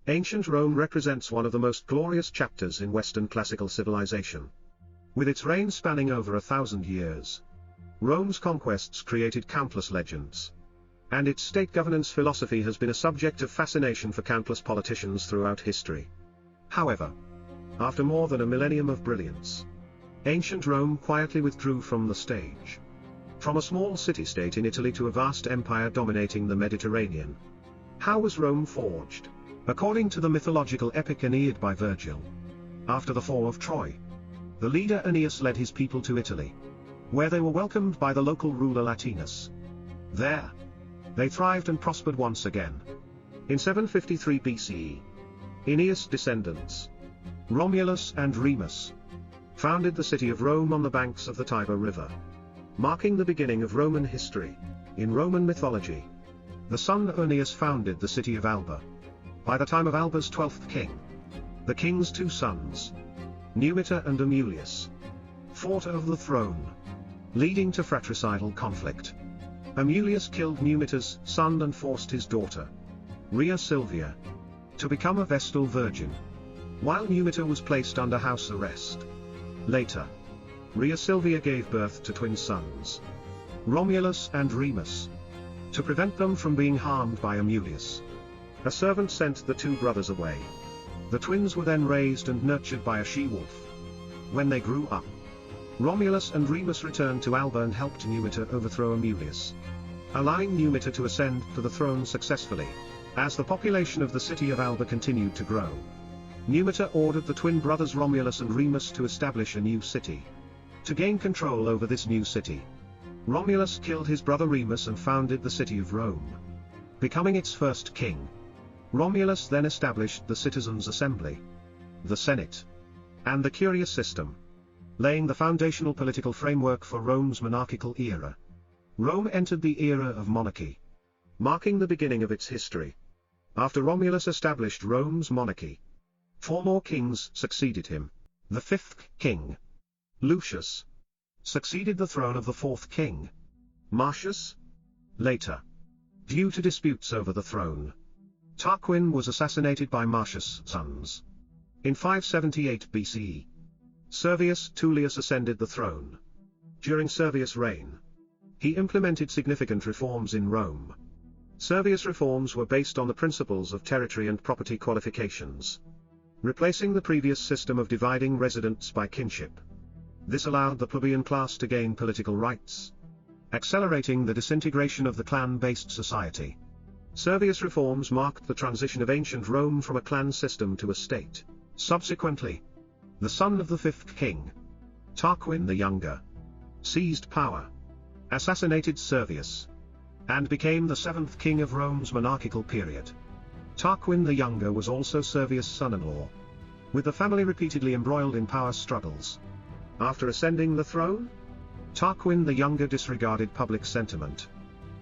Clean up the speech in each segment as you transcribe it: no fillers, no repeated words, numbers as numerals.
Ancient Rome represents one of the most glorious chapters in Western classical civilization. With its reign spanning over 1,000 years, Rome's conquests created countless legends. And its state governance philosophy has been a subject of fascination for countless politicians throughout history. However, after more than a millennium of brilliance, ancient Rome quietly withdrew from the stage. From a small city-state in Italy to a vast empire dominating the Mediterranean. How was Rome forged? According to the mythological epic Aeneid by Virgil, after the fall of Troy, the leader Aeneas led his people to Italy, where they were welcomed by the local ruler Latinus. There, they thrived and prospered once again. In 753 BCE, Aeneas' descendants, Romulus and Remus, founded the city of Rome on the banks of the Tiber River, marking the beginning of Roman history. In Roman mythology, the son of Aeneas founded the city of Alba. By the time of Alba's 12th king, the king's two sons, Numita and Amulius, fought over the throne, leading to fratricidal conflict. Amulius killed Numita's son and forced his daughter, Rhea Silvia, to become a Vestal virgin, while Numita was placed under house arrest. Later, Rhea Silvia gave birth to twin sons, Romulus and Remus. To prevent them from being harmed by Amulius, a servant sent the two brothers away. The twins were then raised and nurtured by a she-wolf. When they grew up, Romulus and Remus returned to Alba and helped Numita overthrow Amulius, allowing Numita to ascend to the throne successfully. As the population of the city of Alba continued to grow, Numita ordered the twin brothers Romulus and Remus to establish a new city. To gain control over this new city, Romulus killed his brother Remus and founded the city of Rome, becoming its first king. Romulus then established the Citizens' Assembly, the Senate, and the Curious system, laying the foundational political framework for Rome's monarchical era. Rome entered the era of monarchy, marking the beginning of its history. After Romulus established Rome's monarchy, 4 more kings succeeded him. The 5th king, Lucius, succeeded the throne of the 4th king, Marcius. Later, due to disputes over the throne, Tarquin was assassinated by Marcius' sons. In 578 BCE, Servius Tullius ascended the throne. During Servius' reign, he implemented significant reforms in Rome. Servius' reforms were based on the principles of territory and property qualifications, replacing the previous system of dividing residents by kinship. This allowed the plebeian class to gain political rights, accelerating the disintegration of the clan-based society. Servius' reforms marked the transition of ancient Rome from a clan system to a state. Subsequently, the son of the 5th king, Tarquin the Younger, seized power, assassinated Servius, and became the 7th king of Rome's monarchical period. Tarquin the Younger was also Servius' son-in-law, with the family repeatedly embroiled in power struggles. After ascending the throne, Tarquin the Younger disregarded public sentiment,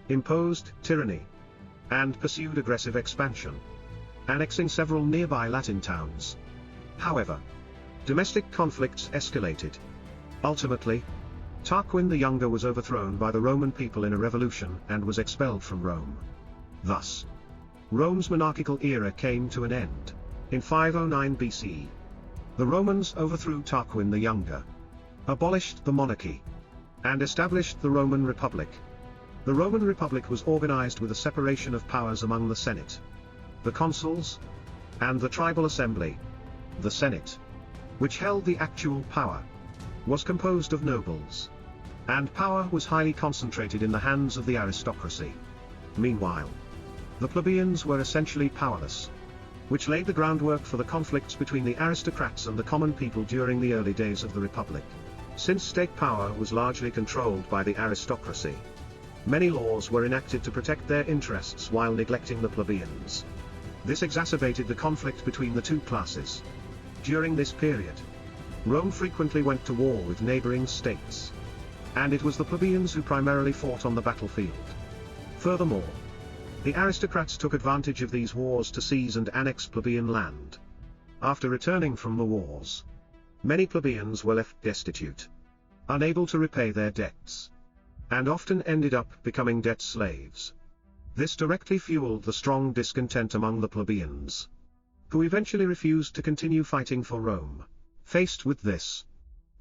imposed tyranny, and pursued aggressive expansion, annexing several nearby Latin towns. However, domestic conflicts escalated. Ultimately, Tarquin the Younger was overthrown by the Roman people in a revolution and was expelled from Rome. Thus, Rome's monarchical era came to an end. In 509 BCE, the Romans overthrew Tarquin the Younger, abolished the monarchy, and established the Roman Republic. The Roman Republic was organized with a separation of powers among the Senate, the consuls, and the tribal assembly. The Senate, which held the actual power, was composed of nobles, and power was highly concentrated in the hands of the aristocracy. Meanwhile, the plebeians were essentially powerless, which laid the groundwork for the conflicts between the aristocrats and the common people during the early days of the Republic. Since state power was largely controlled by the aristocracy, many laws were enacted to protect their interests while neglecting the plebeians. This exacerbated the conflict between the two classes. During this period, Rome frequently went to war with neighboring states, and it was the plebeians who primarily fought on the battlefield. Furthermore, the aristocrats took advantage of these wars to seize and annex plebeian land. After returning from the wars, many plebeians were left destitute, unable to repay their debts, and often ended up becoming debt slaves. This directly fueled the strong discontent among the plebeians. who eventually refused to continue fighting for Rome. Faced with this,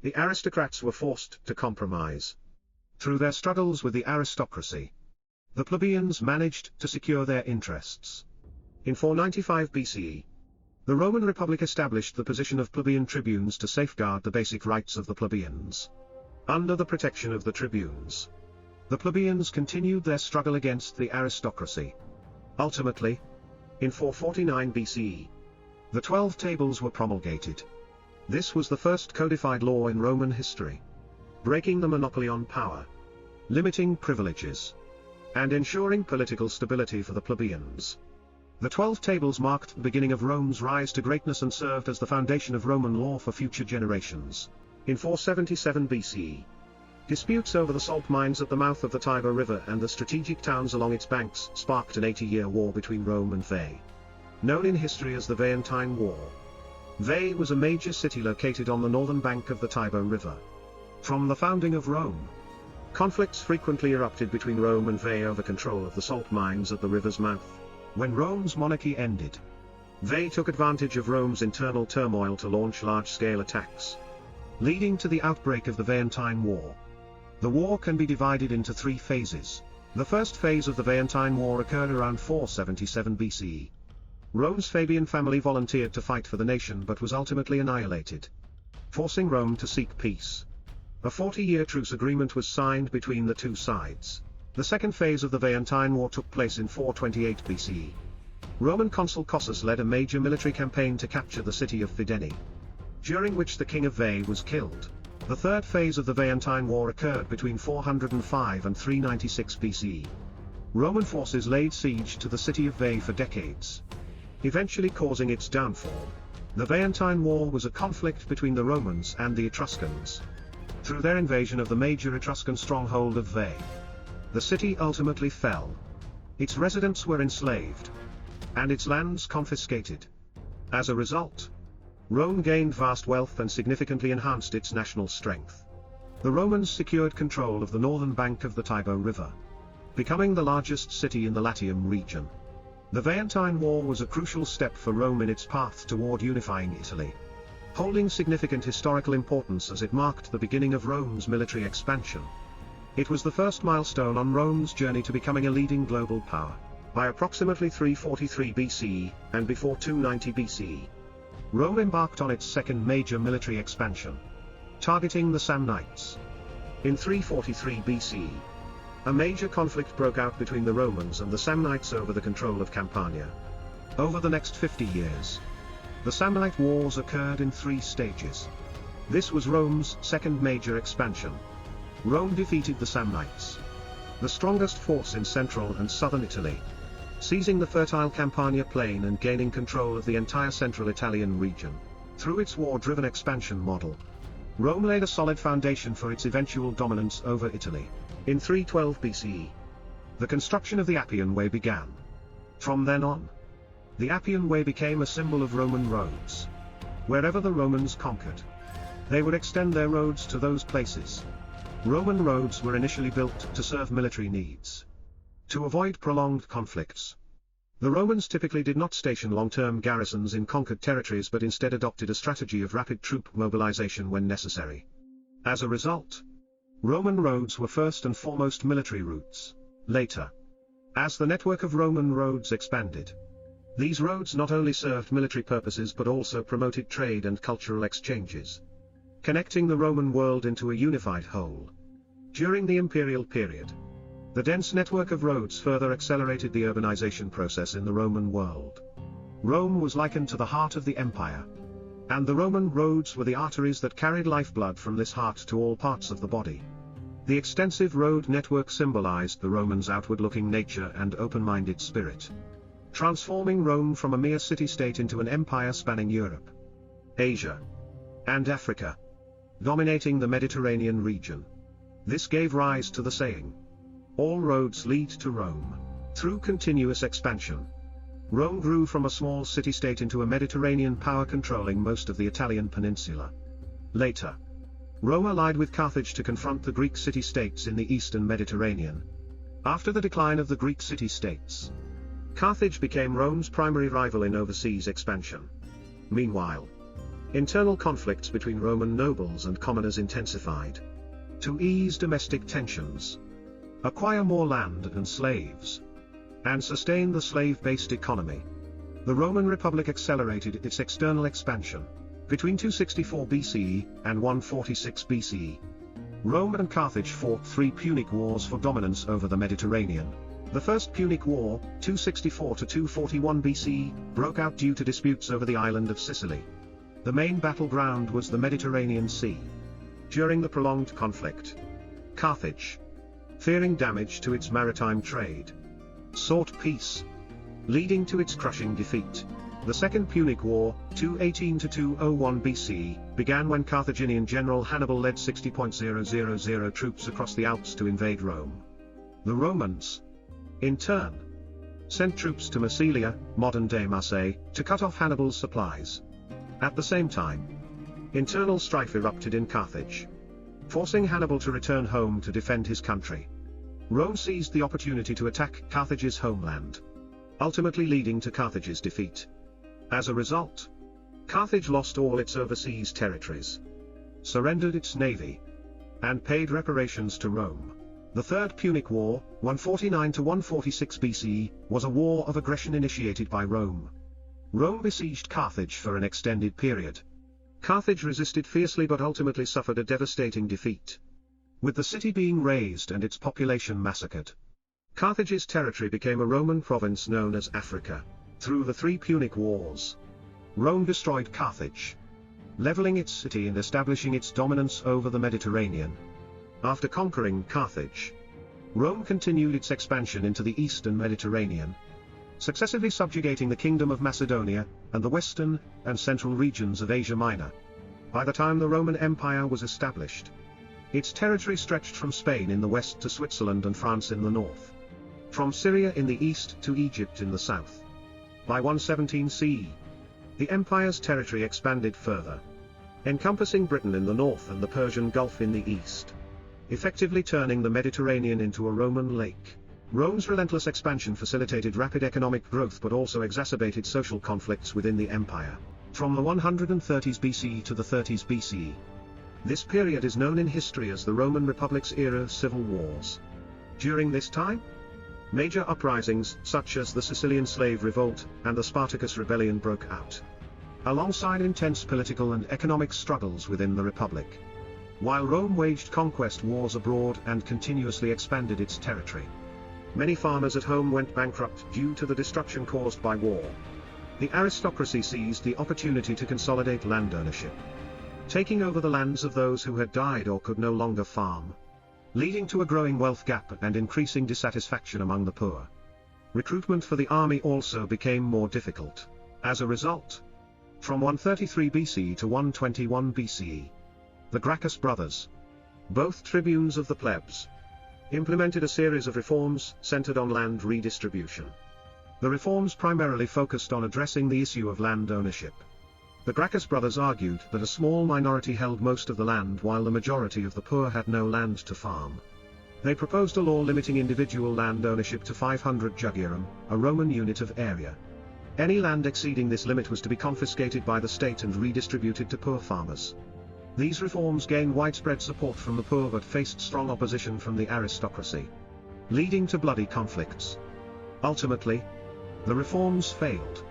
the aristocrats were forced to compromise. Through their struggles with the aristocracy, the plebeians managed to secure their interests. In 495 BCE, the Roman Republic established the position of plebeian tribunes to safeguard the basic rights of the plebeians. Under the protection of the tribunes, the plebeians continued their struggle against the aristocracy. Ultimately, in 449 BCE, the 12 Tables were promulgated. This was the first codified law in Roman history, breaking the monopoly on power, limiting privileges, and ensuring political stability for the plebeians. The 12 Tables marked the beginning of Rome's rise to greatness and served as the foundation of Roman law for future generations. In 477 BCE, disputes over the salt mines at the mouth of the Tiber River and the strategic towns along its banks sparked an 80-year war between Rome and Veii, known in history as the Veientine War. Veii was a major city located on the northern bank of the Tiber River. From the founding of Rome, conflicts frequently erupted between Rome and Veii over control of the salt mines at the river's mouth. When Rome's monarchy ended, Veii took advantage of Rome's internal turmoil to launch large-scale attacks, leading to the outbreak of the Veientine War. The war can be divided into 3 phases. The first phase of the Veientine War occurred around 477 BCE. Rome's Fabian family volunteered to fight for the nation but was ultimately annihilated, forcing Rome to seek peace. A 40-year truce agreement was signed between the two sides. The second phase of the Veientine War took place in 428 BCE. Roman consul Cossus led a major military campaign to capture the city of Fidene, during which the king of Veii was killed. The third phase of the Veientine War occurred between 405 and 396 BCE. Roman forces laid siege to the city of Veii for decades, eventually causing its downfall. The Veientine War was a conflict between the Romans and the Etruscans. Through their invasion of the major Etruscan stronghold of Veii, the city ultimately fell. Its residents were enslaved, and its lands confiscated. As a result, Rome gained vast wealth and significantly enhanced its national strength. The Romans secured control of the northern bank of the Tiber River, becoming the largest city in the Latium region. The Veientine War was a crucial step for Rome in its path toward unifying Italy, holding significant historical importance as it marked the beginning of Rome's military expansion. It was the first milestone on Rome's journey to becoming a leading global power. By approximately 343 BCE, and before 290 BCE, Rome embarked on its second major military expansion, targeting the Samnites. In 343 BCE, a major conflict broke out between the Romans and the Samnites over the control of Campania. Over the next 50 years, the Samnite Wars occurred in 3 stages. This was Rome's second major expansion. Rome defeated the Samnites, the strongest force in central and southern Italy, seizing the fertile Campania plain and gaining control of the entire central Italian region. Through its war-driven expansion model, Rome laid a solid foundation for its eventual dominance over Italy. In 312 BCE, the construction of the Appian Way began. From then on, the Appian Way became a symbol of Roman roads. Wherever the Romans conquered, they would extend their roads to those places. Roman roads were initially built to serve military needs. To avoid prolonged conflicts, the Romans typically did not station long-term garrisons in conquered territories but instead adopted a strategy of rapid troop mobilization when necessary. As a result, Roman roads were first and foremost military routes. Later, as the network of Roman roads expanded, these roads not only served military purposes but also promoted trade and cultural exchanges, connecting the Roman world into a unified whole. During the imperial period, the dense network of roads further accelerated the urbanization process in the Roman world. Rome was likened to the heart of the empire, and the Roman roads were the arteries that carried lifeblood from this heart to all parts of the body. The extensive road network symbolized the Romans' outward-looking nature and open-minded spirit, transforming Rome from a mere city-state into an empire spanning Europe, Asia, and Africa, dominating the Mediterranean region. This gave rise to the saying, "All roads lead to Rome." Through continuous expansion, Rome grew from a small city-state into a Mediterranean power controlling most of the Italian peninsula. Later, Rome allied with Carthage to confront the Greek city-states in the eastern Mediterranean. After the decline of the Greek city-states, Carthage became Rome's primary rival in overseas expansion. Meanwhile, internal conflicts between Roman nobles and commoners intensified. To ease domestic tensions, acquire more land and slaves, and sustain the slave-based economy, the Roman Republic accelerated its external expansion. Between 264 BCE and 146 BCE, Rome and Carthage fought 3 Punic Wars for dominance over the Mediterranean. The First Punic War, 264 to 241 BCE, broke out due to disputes over the island of Sicily. The main battleground was the Mediterranean Sea. During the prolonged conflict, Carthage, fearing damage to its maritime trade, sought peace, leading to its crushing defeat. The Second Punic War, 218 to 201 BCE, began when Carthaginian general Hannibal led 60,000 troops across the Alps to invade Rome. The Romans, in turn, sent troops to Massilia, modern-day Marseille, to cut off Hannibal's supplies. At the same time, internal strife erupted in Carthage, forcing Hannibal to return home to defend his country. Rome seized the opportunity to attack Carthage's homeland, ultimately leading to Carthage's defeat. As a result, Carthage lost all its overseas territories, surrendered its navy, and paid reparations to Rome. The Third Punic War, 149 to 146 BCE, was a war of aggression initiated by Rome. Rome besieged Carthage for an extended period. Carthage resisted fiercely but ultimately suffered a devastating defeat, with the city being razed and its population massacred. Carthage's territory became a Roman province known as Africa. Through the 3 Punic Wars, Rome destroyed Carthage, leveling its city and establishing its dominance over the Mediterranean. After conquering Carthage, Rome continued its expansion into the eastern Mediterranean, successively subjugating the Kingdom of Macedonia, and the western and central regions of Asia Minor. By the time the Roman Empire was established, its territory stretched from Spain in the west to Switzerland and France in the north, from Syria in the east to Egypt in the south. By 117 CE, the empire's territory expanded further, encompassing Britain in the north and the Persian Gulf in the east, effectively turning the Mediterranean into a Roman lake. Rome's relentless expansion facilitated rapid economic growth but also exacerbated social conflicts within the empire. From the 130s BCE to the 30s BCE, this period is known in history as the Roman Republic's era of civil wars. During this time, major uprisings, such as the Sicilian Slave Revolt and the Spartacus Rebellion, broke out, alongside intense political and economic struggles within the Republic. While Rome waged conquest wars abroad and continuously expanded its territory, many farmers at home went bankrupt due to the destruction caused by war. The aristocracy seized the opportunity to consolidate land ownership, taking over the lands of those who had died or could no longer farm, leading to a growing wealth gap and increasing dissatisfaction among the poor. Recruitment for the army also became more difficult. As a result, from 133 BCE to 121 BCE, the Gracchus brothers, both tribunes of the plebs, implemented a series of reforms centered on land redistribution. The reforms primarily focused on addressing the issue of land ownership. The Gracchus brothers argued that a small minority held most of the land while the majority of the poor had no land to farm. They proposed a law limiting individual land ownership to 500 jugerum, a Roman unit of area. Any land exceeding this limit was to be confiscated by the state and redistributed to poor farmers. These reforms gained widespread support from the poor but faced strong opposition from the aristocracy, leading to bloody conflicts. Ultimately, the reforms failed,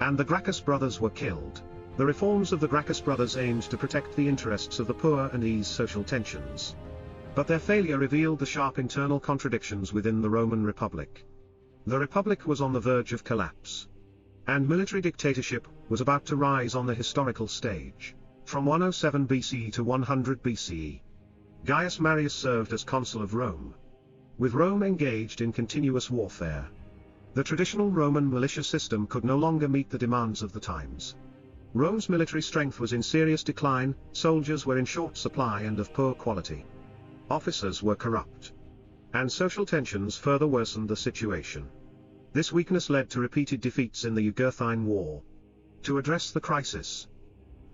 and the Gracchus brothers were killed. The reforms of the Gracchus brothers aimed to protect the interests of the poor and ease social tensions, but their failure revealed the sharp internal contradictions within the Roman Republic. The Republic was on the verge of collapse, and military dictatorship was about to rise on the historical stage. From 107 BCE to 100 BCE, Gaius Marius served as consul of Rome. With Rome engaged in continuous warfare, the traditional Roman militia system could no longer meet the demands of the times. Rome's military strength was in serious decline, soldiers were in short supply and of poor quality. Officers were corrupt, and social tensions further worsened the situation. This weakness led to repeated defeats in the Jugurthine War. To address the crisis,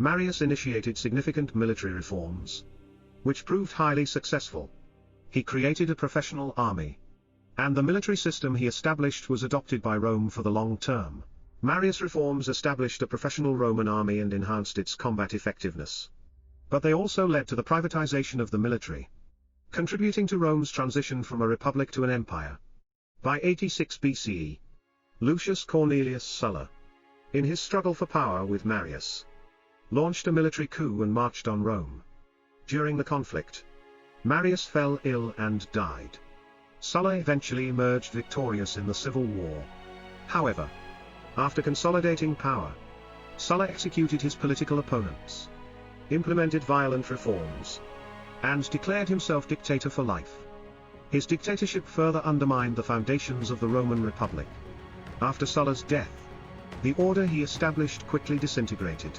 Marius initiated significant military reforms, which proved highly successful. He created a professional army, and the military system he established was adopted by Rome for the long term. Marius' reforms established a professional Roman army and enhanced its combat effectiveness. But they also led to the privatization of the military, contributing to Rome's transition from a republic to an empire. By 86 BCE, Lucius Cornelius Sulla, in his struggle for power with Marius, launched a military coup and marched on Rome. During the conflict, Marius fell ill and died. Sulla eventually emerged victorious in the civil war. However, after consolidating power, Sulla executed his political opponents, implemented violent reforms, and declared himself dictator for life. His dictatorship further undermined the foundations of the Roman Republic. After Sulla's death, the order he established quickly disintegrated,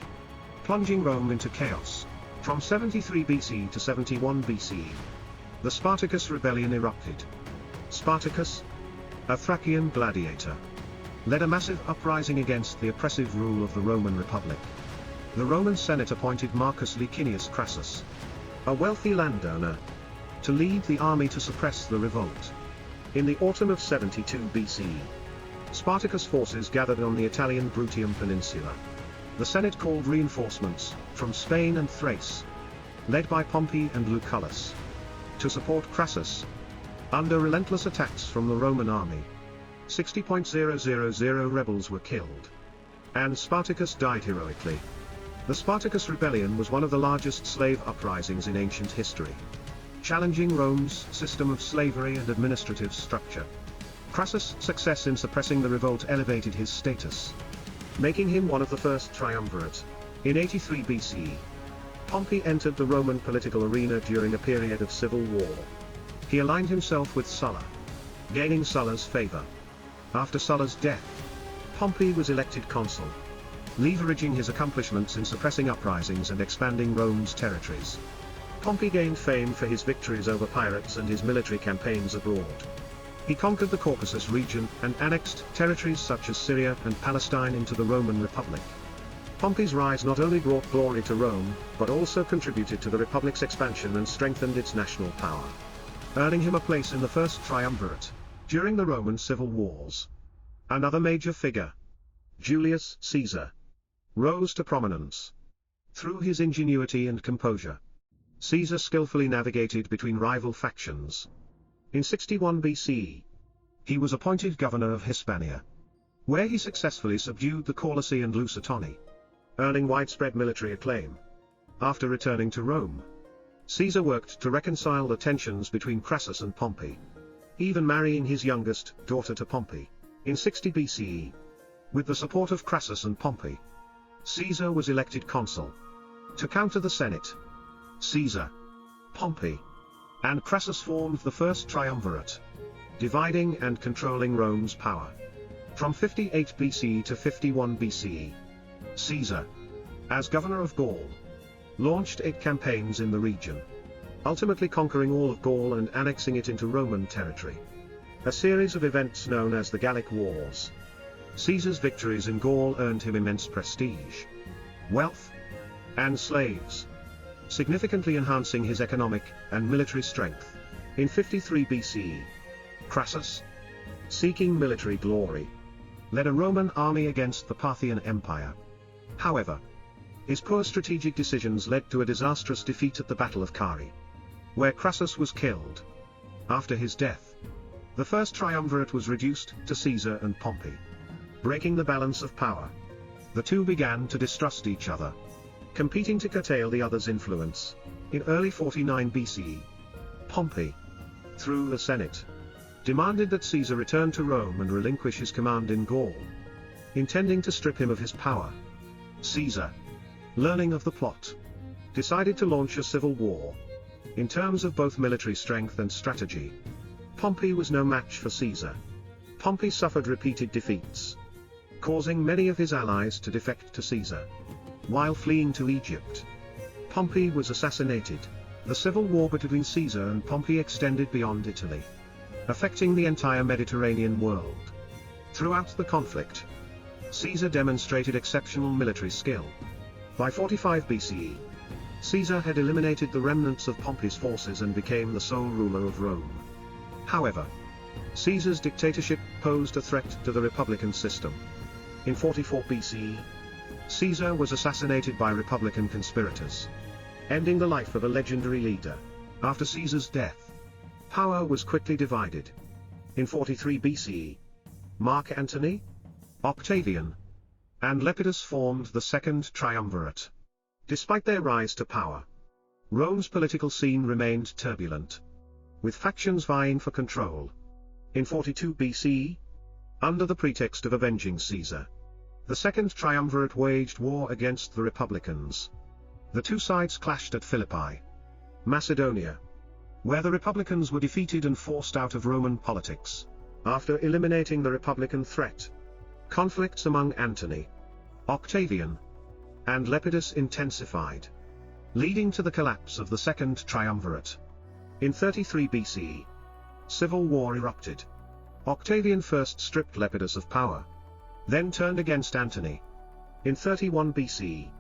plunging Rome into chaos. From 73 BC to 71 BCE, the Spartacus rebellion erupted. Spartacus, a Thracian gladiator, led a massive uprising against the oppressive rule of the Roman Republic. The Roman Senate appointed Marcus Licinius Crassus, a wealthy landowner, to lead the army to suppress the revolt. In the autumn of 72 BCE, Spartacus' forces gathered on the Italian Bruttium Peninsula. The Senate called reinforcements from Spain and Thrace, led by Pompey and Lucullus, to support Crassus. Under relentless attacks from the Roman army, 60,000 rebels were killed, and Spartacus died heroically. The Spartacus rebellion was one of the largest slave uprisings in ancient history, challenging Rome's system of slavery and administrative structure. Crassus' success in suppressing the revolt elevated his status, making him one of the first triumvirate. In 83 BCE, Pompey entered the Roman political arena during a period of civil war. He aligned himself with Sulla, gaining Sulla's favor. After Sulla's death, Pompey was elected consul, leveraging his accomplishments in suppressing uprisings and expanding Rome's territories. Pompey gained fame for his victories over pirates and his military campaigns abroad. He conquered the Caucasus region and annexed territories such as Syria and Palestine into the Roman Republic. Pompey's rise not only brought glory to Rome, but also contributed to the Republic's expansion and strengthened its national power, earning him a place in the first triumvirate. During the Roman civil wars, another major figure, Julius Caesar, rose to prominence. Through his ingenuity and composure, Caesar skillfully navigated between rival factions. In 61 BCE, he was appointed governor of Hispania, where he successfully subdued the Colossi and Lusitani, earning widespread military acclaim. After returning to Rome, Caesar worked to reconcile the tensions between Crassus and Pompey, even marrying his youngest daughter to Pompey. In 60 BCE, with the support of Crassus and Pompey, Caesar was elected consul. To counter the Senate, Caesar, Pompey, and Crassus formed the first triumvirate, dividing and controlling Rome's power. From 58 BCE to 51 BCE, Caesar, as governor of Gaul, launched 8 campaigns in the region, ultimately conquering all of Gaul and annexing it into Roman territory. A series of events known as the Gallic Wars. Caesar's victories in Gaul earned him immense prestige, wealth, and slaves, significantly enhancing his economic and military strength. In 53 BCE, Crassus, seeking military glory, led a Roman army against the Parthian Empire. However, his poor strategic decisions led to a disastrous defeat at the Battle of Carrhae, where Crassus was killed. After his death, the first triumvirate was reduced to Caesar and Pompey. Breaking the balance of power, the two began to distrust each other, competing to curtail the other's influence. In early 49 BCE, Pompey, through the Senate, demanded that Caesar return to Rome and relinquish his command in Gaul, intending to strip him of his power. Caesar, learning of the plot, decided to launch a civil war. In terms of both military strength and strategy, Pompey was no match for Caesar. Pompey suffered repeated defeats, causing many of his allies to defect to Caesar. While fleeing to Egypt, Pompey was assassinated. The civil war between Caesar and Pompey extended beyond Italy, affecting the entire Mediterranean world. Throughout the conflict, Caesar demonstrated exceptional military skill. By 45 BCE, Caesar had eliminated the remnants of Pompey's forces and became the sole ruler of Rome. However, Caesar's dictatorship posed a threat to the republican system. In 44 BCE, Caesar was assassinated by republican conspirators, ending the life of a legendary leader. After Caesar's death, power was quickly divided. In 43 BCE, Mark Antony, Octavian, and Lepidus formed the Second Triumvirate. Despite their rise to power, Rome's political scene remained turbulent, with factions vying for control. In 42 BCE, under the pretext of avenging Caesar, the Second Triumvirate waged war against the Republicans. The two sides clashed at Philippi, Macedonia, where the Republicans were defeated and forced out of Roman politics. After eliminating the Republican threat, conflicts among Antony, Octavian, and Lepidus intensified, leading to the collapse of the Second Triumvirate. In 33 BCE, civil war erupted. Octavian first stripped Lepidus of power, then turned against Antony. In 31 BCE,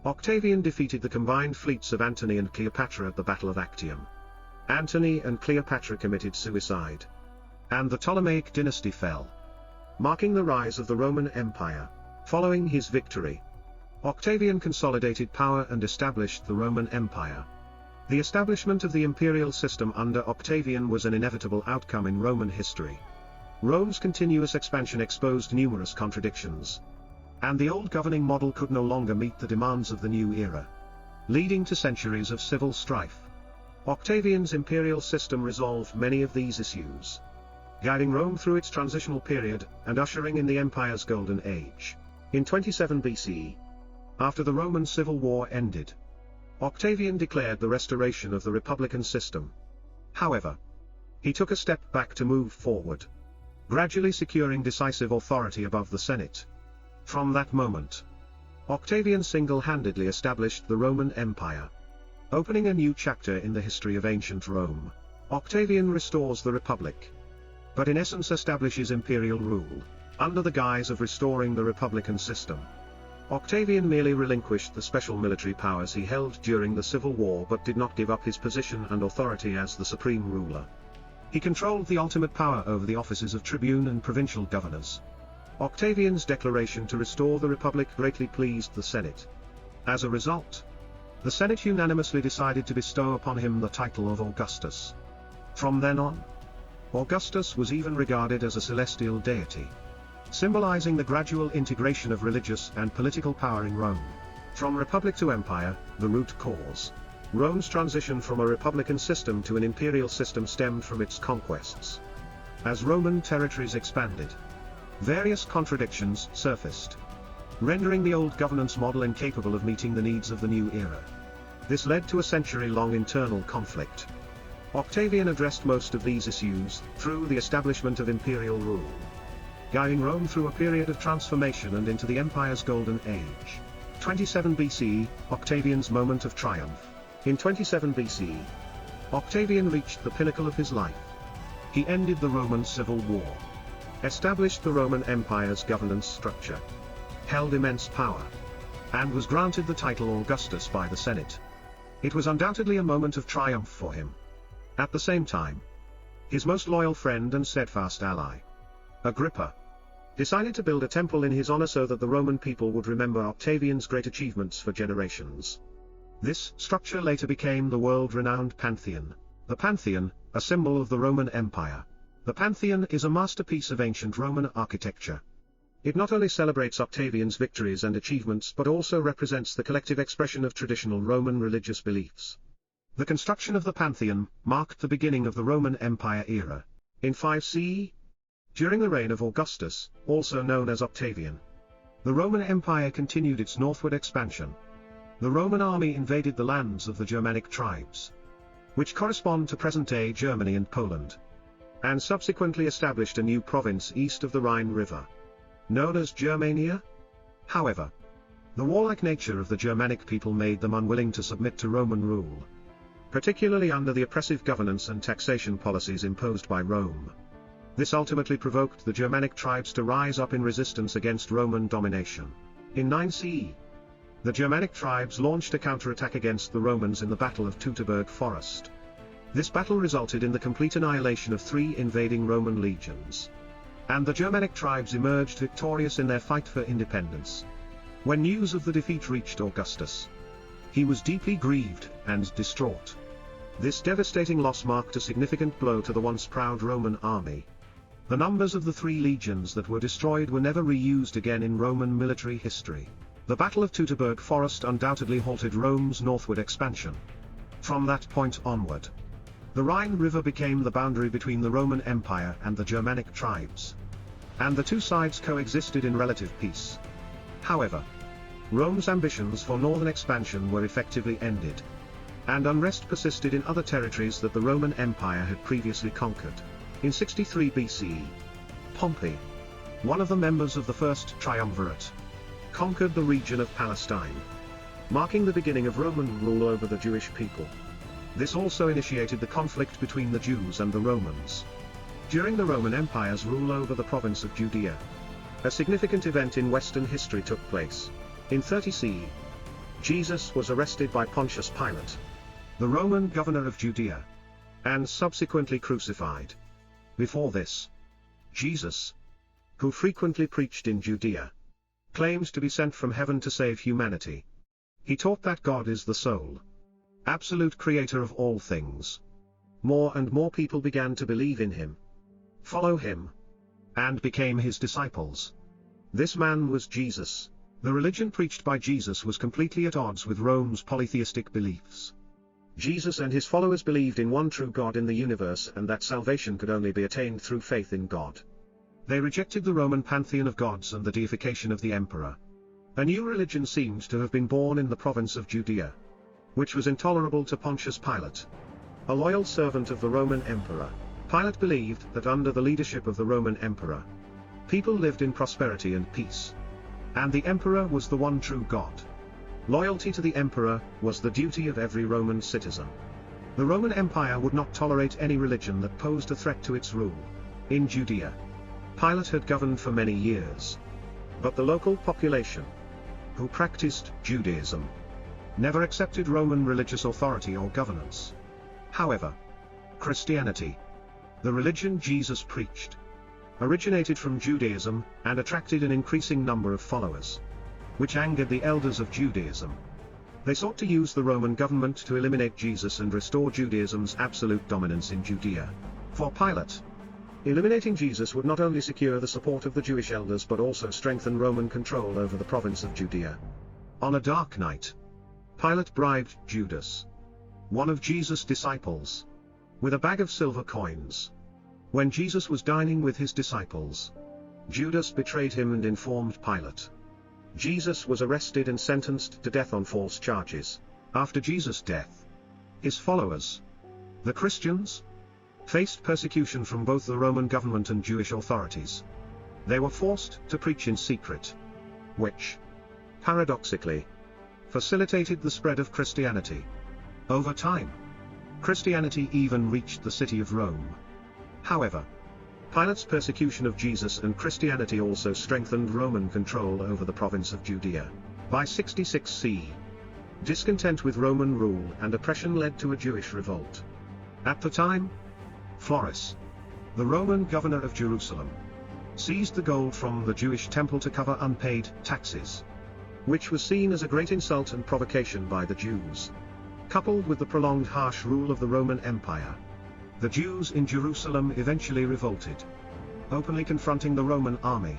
Octavian defeated the combined fleets of Antony and Cleopatra at the Battle of Actium. Antony and Cleopatra committed suicide, and the Ptolemaic dynasty fell, marking the rise of the Roman Empire. Following his victory, Octavian consolidated power and established the Roman Empire. The establishment of the imperial system under Octavian was an inevitable outcome in Roman history. Rome's continuous expansion exposed numerous contradictions, and the old governing model could no longer meet the demands of the new era, leading to centuries of civil strife. Octavian's imperial system resolved many of these issues, guiding Rome through its transitional period and ushering in the empire's golden age. In 27 BCE, after the Roman Civil War ended, Octavian declared the restoration of the republican system. However, he took a step back to move forward, gradually securing decisive authority above the Senate. From that moment, Octavian single-handedly established the Roman Empire, opening a new chapter in the history of ancient Rome. Octavian restores the Republic, but in essence establishes imperial rule, under the guise of restoring the republican system. Octavian merely relinquished the special military powers he held during the Civil War but did not give up his position and authority as the supreme ruler. He controlled the ultimate power over the offices of tribune and provincial governors. Octavian's declaration to restore the Republic greatly pleased the Senate. As a result, the Senate unanimously decided to bestow upon him the title of Augustus. From then on, Augustus was even regarded as a celestial deity, symbolizing the gradual integration of religious and political power in Rome. From republic to empire, the root cause. Rome's transition from a republican system to an imperial system stemmed from its conquests. As Roman territories expanded, various contradictions surfaced, rendering the old governance model incapable of meeting the needs of the new era. This led to a century-long internal conflict. Octavian addressed most of these issues through the establishment of imperial rule, guiding Rome through a period of transformation and into the empire's golden age. 27 BCE, Octavian's moment of triumph. In 27 BCE, Octavian reached the pinnacle of his life. He ended the Roman Civil War, established the Roman Empire's governance structure, held immense power, and was granted the title Augustus by the Senate. It was undoubtedly a moment of triumph for him. At the same time, his most loyal friend and steadfast ally, Agrippa, decided to build a temple in his honor so that the Roman people would remember Octavian's great achievements for generations. This structure later became the world-renowned Pantheon. The Pantheon, a symbol of the Roman Empire. The Pantheon is a masterpiece of ancient Roman architecture. It not only celebrates Octavian's victories and achievements but also represents the collective expression of traditional Roman religious beliefs. The construction of the Pantheon marked the beginning of the Roman Empire era. In 5 CE, during the reign of Augustus, also known as Octavian, the Roman Empire continued its northward expansion. The Roman army invaded the lands of the Germanic tribes, which correspond to present-day Germany and Poland, and subsequently established a new province east of the Rhine River, known as Germania. However, the warlike nature of the Germanic people made them unwilling to submit to Roman rule, particularly under the oppressive governance and taxation policies imposed by Rome. This ultimately provoked the Germanic tribes to rise up in resistance against Roman domination. In 9 CE, the Germanic tribes launched a counterattack against the Romans in the Battle of Teutoburg Forest. This battle resulted in the complete annihilation of 3 invading Roman legions. And the Germanic tribes emerged victorious in their fight for independence. When news of the defeat reached Augustus, he was deeply grieved and distraught. This devastating loss marked a significant blow to the once proud Roman army. The numbers of the 3 legions that were destroyed were never reused again in Roman military history. The Battle of Teutoburg Forest undoubtedly halted Rome's northward expansion. From that point onward, the Rhine River became the boundary between the Roman Empire and the Germanic tribes. And the two sides coexisted in relative peace. However, Rome's ambitions for northern expansion were effectively ended, and unrest persisted in other territories that the Roman Empire had previously conquered. In 63 BCE, Pompey, one of the members of the First Triumvirate, conquered the region of Palestine, marking the beginning of Roman rule over the Jewish people. This also initiated the conflict between the Jews and the Romans. During the Roman Empire's rule over the province of Judea, a significant event in Western history took place. In 30 CE, Jesus was arrested by Pontius Pilate, the Roman governor of Judea, and subsequently crucified. Before this, Jesus, who frequently preached in Judea, claimed to be sent from heaven to save humanity. He taught that God is the sole, absolute creator of all things. More and more people began to believe in him, follow him, and became his disciples. This man was Jesus. The religion preached by Jesus was completely at odds with Rome's polytheistic beliefs. Jesus and his followers believed in one true God in the universe and that salvation could only be attained through faith in God. They rejected the Roman pantheon of gods and the deification of the emperor. A new religion seemed to have been born in the province of Judea, which was intolerable to Pontius Pilate, a loyal servant of the Roman emperor. Pilate believed that under the leadership of the Roman emperor, people lived in prosperity and peace, and the emperor was the one true God. Loyalty to the emperor was the duty of every Roman citizen. The Roman Empire would not tolerate any religion that posed a threat to its rule. In Judea, Pilate had governed for many years, but the local population, who practiced Judaism, never accepted Roman religious authority or governance. However, Christianity, the religion Jesus preached, originated from Judaism and attracted an increasing number of followers, which angered the elders of Judaism. They sought to use the Roman government to eliminate Jesus and restore Judaism's absolute dominance in Judea. For Pilate, eliminating Jesus would not only secure the support of the Jewish elders but also strengthen Roman control over the province of Judea. On a dark night, Pilate bribed Judas, one of Jesus' disciples, with a bag of silver coins. When Jesus was dining with his disciples, Judas betrayed him and informed Pilate. Jesus was arrested and sentenced to death on false charges. After Jesus' death, his followers, the Christians, faced persecution from both the Roman government and Jewish authorities. They were forced to preach in secret, which, paradoxically, facilitated the spread of Christianity. Over time, Christianity even reached the city of Rome. However, Pilate's persecution of Jesus and Christianity also strengthened Roman control over the province of Judea. By 66 CE, discontent with Roman rule and oppression led to a Jewish revolt. At the time, Florus, the Roman governor of Jerusalem, seized the gold from the Jewish temple to cover unpaid taxes, which was seen as a great insult and provocation by the Jews. Coupled with the prolonged harsh rule of the Roman Empire, the Jews in Jerusalem eventually revolted, openly confronting the Roman army,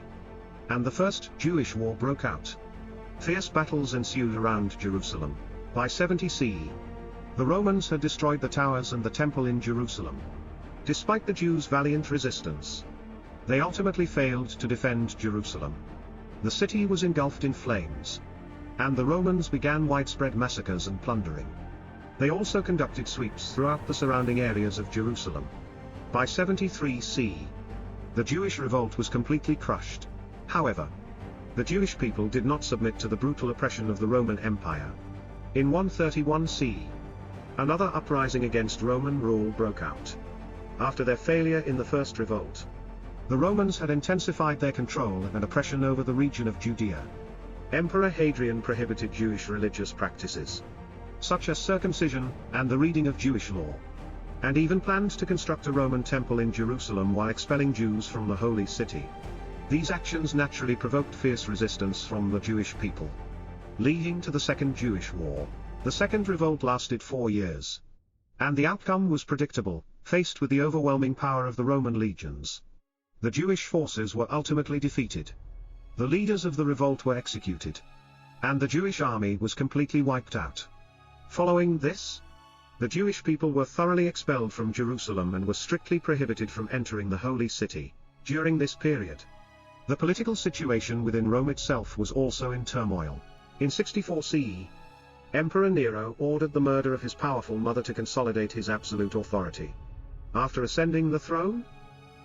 and the First Jewish War broke out. Fierce battles ensued around Jerusalem. By 70 CE, the Romans had destroyed the towers and the temple in Jerusalem. Despite the Jews' valiant resistance, they ultimately failed to defend Jerusalem. The city was engulfed in flames, and the Romans began widespread massacres and plundering. They also conducted sweeps throughout the surrounding areas of Jerusalem. By 73 CE, the Jewish revolt was completely crushed. However, the Jewish people did not submit to the brutal oppression of the Roman Empire. In 131 CE, another uprising against Roman rule broke out. After their failure in the first revolt, the Romans had intensified their control and oppression over the region of Judea. Emperor Hadrian prohibited Jewish religious practices, such as circumcision and the reading of Jewish law. and even planned to construct a Roman temple in Jerusalem while expelling Jews from the Holy City. These actions naturally provoked fierce resistance from the Jewish people, leading to the Second Jewish War. The Second Revolt lasted 4 years. And the outcome was predictable, faced with the overwhelming power of the Roman legions. The Jewish forces were ultimately defeated. The leaders of the revolt were executed, and the Jewish army was completely wiped out. Following this, the Jewish people were thoroughly expelled from Jerusalem and were strictly prohibited from entering the Holy City. During this period, the political situation within Rome itself was also in turmoil. In 64 CE, Emperor Nero ordered the murder of his powerful mother to consolidate his absolute authority. After ascending the throne,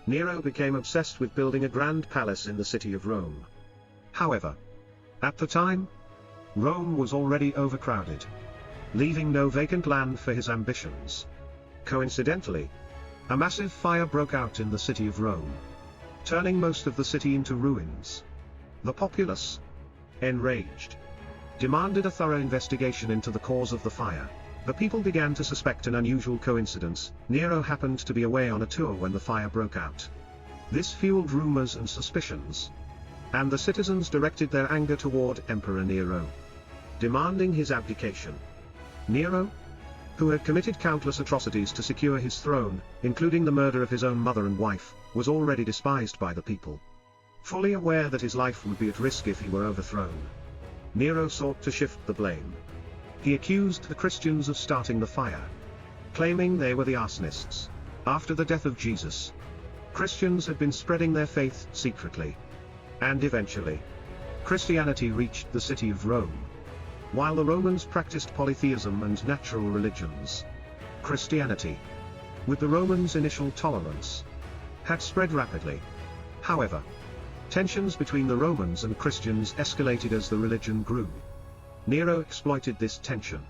Nero became obsessed with building a grand palace in the city of Rome. However, at the time, Rome was already overcrowded, leaving no vacant land for his ambitions. Coincidentally, a massive fire broke out in the city of Rome, turning most of the city into ruins. The populace, enraged, demanded a thorough investigation into the cause of the fire. The people began to suspect an unusual coincidence. Nero happened to be away on a tour when the fire broke out. This fueled rumors and suspicions, and the citizens directed their anger toward Emperor Nero, demanding his abdication. Nero, who had committed countless atrocities to secure his throne, including the murder of his own mother and wife, was already despised by the people. Fully aware that his life would be at risk if he were overthrown, Nero sought to shift the blame. He accused the Christians of starting the fire, claiming they were the arsonists. After the death of Jesus, Christians had been spreading their faith secretly, and eventually, Christianity reached the city of Rome. While the Romans practiced polytheism and natural religions, Christianity, with the Romans' initial tolerance, had spread rapidly. However, tensions between the Romans and Christians escalated as the religion grew. Nero exploited this tension,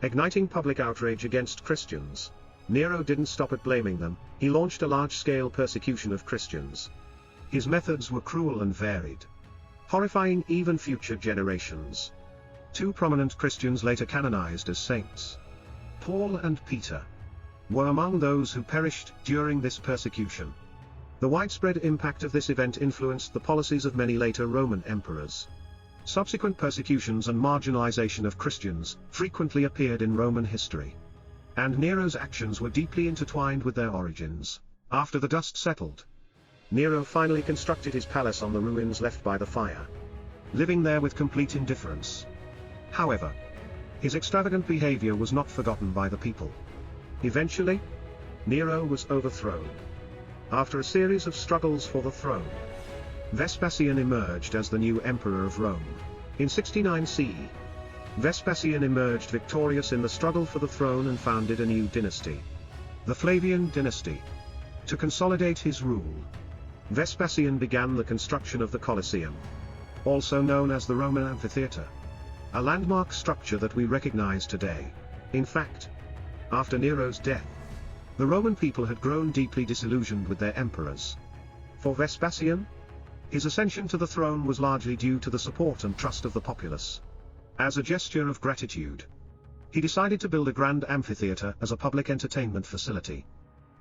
igniting public outrage against Christians. Nero didn't stop at blaming them. He launched a large-scale persecution of Christians. His methods were cruel and varied, horrifying even future generations. 2 prominent Christians later canonized as saints, Paul and Peter, were among those who perished during this persecution. The widespread impact of this event influenced the policies of many later Roman emperors. Subsequent persecutions and marginalization of Christians frequently appeared in Roman history, and Nero's actions were deeply intertwined with their origins. After the dust settled, Nero finally constructed his palace on the ruins left by the fire, living there with complete indifference. However, his extravagant behavior was not forgotten by the people. Eventually, Nero was overthrown. After a series of struggles for the throne, Vespasian emerged as the new emperor of Rome. In 69 CE, Vespasian emerged victorious in the struggle for the throne and founded a new dynasty, the Flavian dynasty. To consolidate his rule, Vespasian began the construction of the Colosseum, also known as the Roman Amphitheater, a landmark structure that we recognize today. In fact, after Nero's death, the Roman people had grown deeply disillusioned with their emperors. For Vespasian, his ascension to the throne was largely due to the support and trust of the populace. As a gesture of gratitude, he decided to build a grand amphitheater as a public entertainment facility.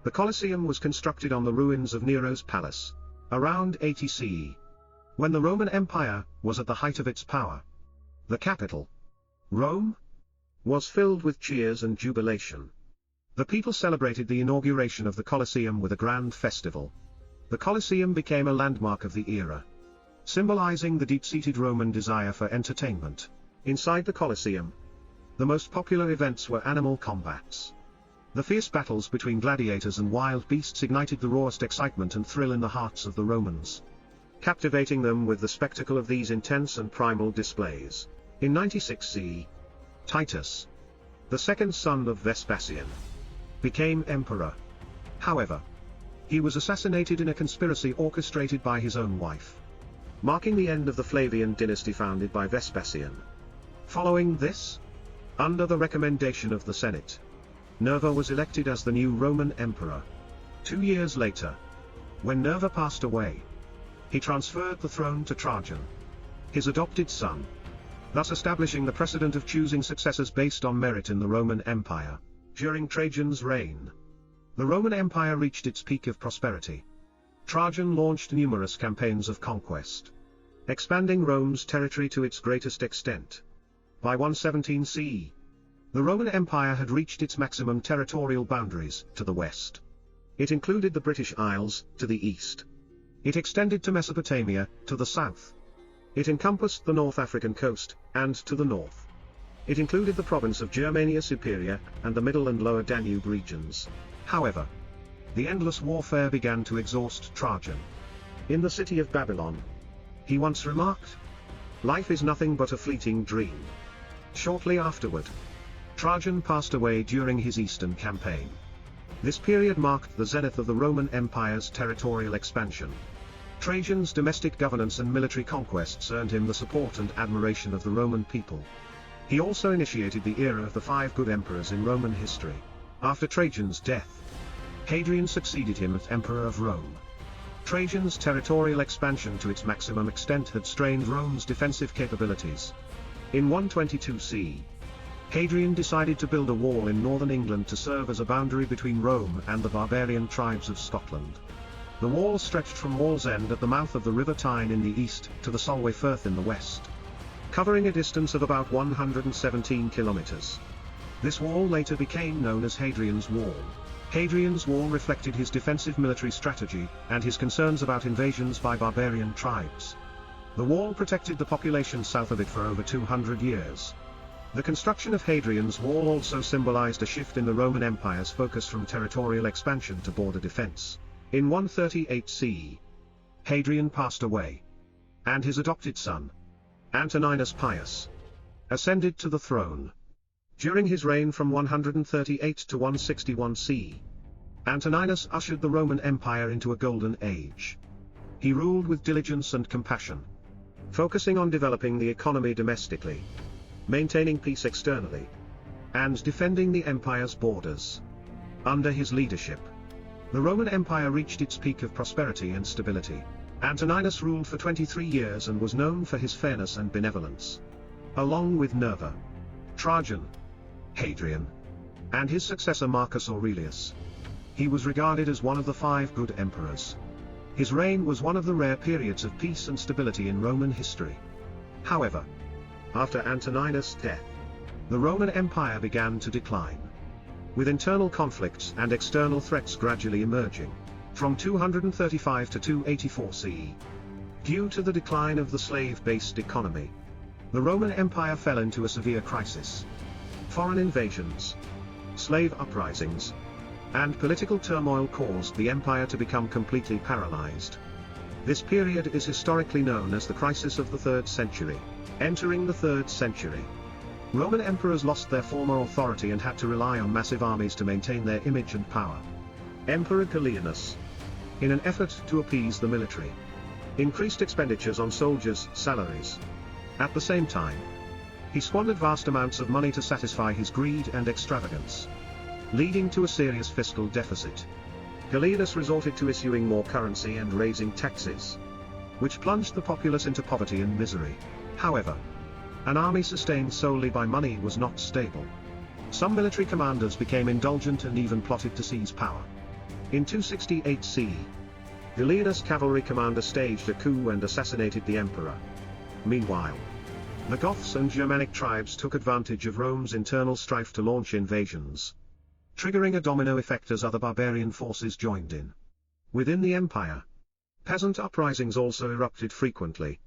The Colosseum was constructed on the ruins of Nero's palace, around 80 CE, when the Roman Empire was at the height of its power. The capital, Rome, was filled with cheers and jubilation. The people celebrated the inauguration of the Colosseum with a grand festival. The Colosseum became a landmark of the era, symbolizing the deep-seated Roman desire for entertainment. Inside the Colosseum, the most popular events were animal combats. The fierce battles between gladiators and wild beasts ignited the rawest excitement and thrill in the hearts of the Romans, captivating them with the spectacle of these intense and primal displays. In 96 CE, Titus, the second son of Vespasian, became emperor. However, he was assassinated in a conspiracy orchestrated by his own wife, marking the end of the Flavian dynasty founded by Vespasian. Following this, under the recommendation of the Senate, Nerva was elected as the new Roman emperor. 2 years later, when Nerva passed away, he transferred the throne to Trajan, his adopted son, thus establishing the precedent of choosing successors based on merit in the Roman Empire. During Trajan's reign, The Roman Empire reached its peak of prosperity. Trajan launched numerous campaigns of conquest, expanding Rome's territory to its greatest extent. By 117 CE, the Roman Empire had reached its maximum territorial boundaries to the west. It included the British Isles to the east. It extended to Mesopotamia to the south. It encompassed the North African coast, and to the north. It included the province of Germania Superior and the Middle and Lower Danube regions. However, the endless warfare began to exhaust Trajan. In the city of Babylon, he once remarked, "Life is nothing but a fleeting dream." Shortly afterward, Trajan passed away during his eastern campaign. This period marked the zenith of the Roman Empire's territorial expansion. Trajan's domestic governance and military conquests earned him the support and admiration of the Roman people. He also initiated the era of the five good emperors in Roman history. After Trajan's death, Hadrian succeeded him as Emperor of Rome. Trajan's territorial expansion to its maximum extent had strained Rome's defensive capabilities. In 122 CE, Hadrian decided to build a wall in northern England to serve as a boundary between Rome and the barbarian tribes of Scotland. The wall stretched from Wallsend at the mouth of the River Tyne in the east to the Solway Firth in the west, covering a distance of about 117 kilometers. This wall later became known as Hadrian's Wall. Hadrian's Wall reflected his defensive military strategy and his concerns about invasions by barbarian tribes. The wall protected the population south of it for over 200 years. The construction of Hadrian's Wall also symbolized a shift in the Roman Empire's focus from territorial expansion to border defense. In 138 CE, Hadrian passed away, and his adopted son, Antoninus Pius, ascended to the throne. During his reign from 138 to 161 CE, Antoninus ushered the Roman Empire into a golden age. He ruled with diligence and compassion, focusing on developing the economy domestically, maintaining peace externally, and defending the empire's borders. Under his leadership, the Roman Empire reached its peak of prosperity and stability. Antoninus ruled for 23 years and was known for his fairness and benevolence. Along with Nerva, Trajan, Hadrian, and his successor Marcus Aurelius, he was regarded as one of the five good emperors. His reign was one of the rare periods of peace and stability in Roman history. However, after Antoninus' death, the Roman Empire began to decline, with internal conflicts and external threats gradually emerging. From 235 to 284 CE, due to the decline of the slave-based economy, the Roman Empire fell into a severe crisis. Foreign invasions, slave uprisings, and political turmoil caused the empire to become completely paralyzed. This period is historically known as the crisis of the 3rd century. Entering the 3rd century, Roman emperors lost their former authority and had to rely on massive armies to maintain their image and power. Emperor Gallienus, in an effort to appease the military, increased expenditures on soldiers' salaries. At the same time, he squandered vast amounts of money to satisfy his greed and extravagance, leading to a serious fiscal deficit. Gallienus resorted to issuing more currency and raising taxes, which plunged the populace into poverty and misery. However, an army sustained solely by money was not stable. Some military commanders became indulgent and even plotted to seize power. In 268 CE, Gallienus' cavalry commander staged a coup and assassinated the emperor. Meanwhile, the Goths and Germanic tribes took advantage of Rome's internal strife to launch invasions, triggering a domino effect as other barbarian forces joined in. Within the empire, peasant uprisings also erupted frequently,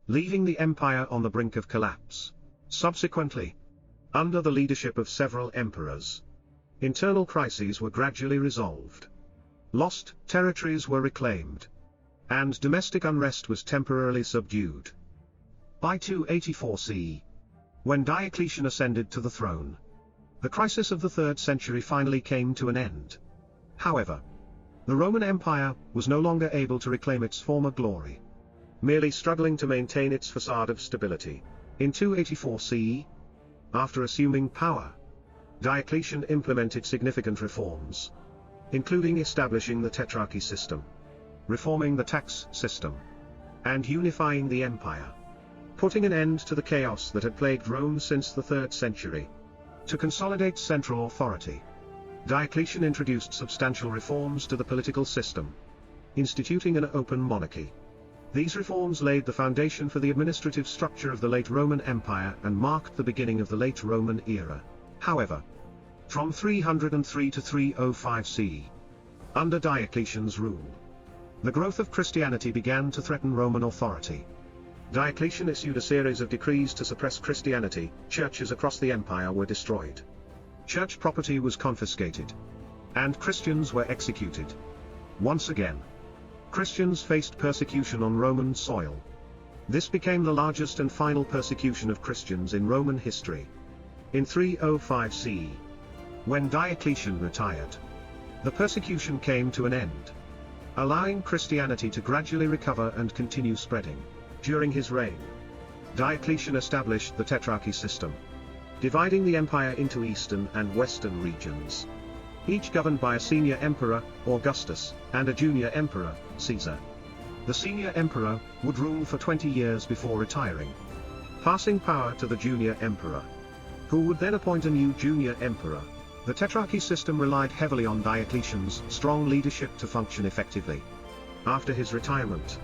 leaving the empire on the brink of collapse. Subsequently, under the leadership of several emperors, internal crises were gradually resolved. Lost territories were reclaimed, and domestic unrest was temporarily subdued. By 284 CE, when Diocletian ascended to the throne, the crisis of the 3rd century finally came to an end. However, the Roman Empire was no longer able to reclaim its former glory, merely struggling to maintain its facade of stability. In 284 CE, after assuming power, Diocletian implemented significant reforms, including establishing the tetrarchy system, reforming the tax system, and unifying the empire, putting an end to the chaos that had plagued Rome since the 3rd century. To consolidate central authority, Diocletian introduced substantial reforms to the political system, instituting an open monarchy. These reforms laid the foundation for the administrative structure of the late Roman Empire and marked the beginning of the late Roman era. However, from 303 to 305 CE, under Diocletian's rule, the growth of Christianity began to threaten Roman authority. Diocletian issued a series of decrees to suppress Christianity. Churches across the empire were destroyed. Church property was confiscated, and Christians were executed. Once again, Christians faced persecution on Roman soil. This became the largest and final persecution of Christians in Roman history. In 305 CE, when Diocletian retired, the persecution came to an end, allowing Christianity to gradually recover and continue spreading. During his reign, Diocletian established the tetrarchy system, dividing the empire into eastern and western regions, each governed by a senior emperor, Augustus, and a junior emperor, Caesar. The senior emperor would rule for 20 years before retiring, passing power to the junior emperor, who would then appoint a new junior emperor. The tetrarchy system relied heavily on Diocletian's strong leadership to function effectively. After his retirement,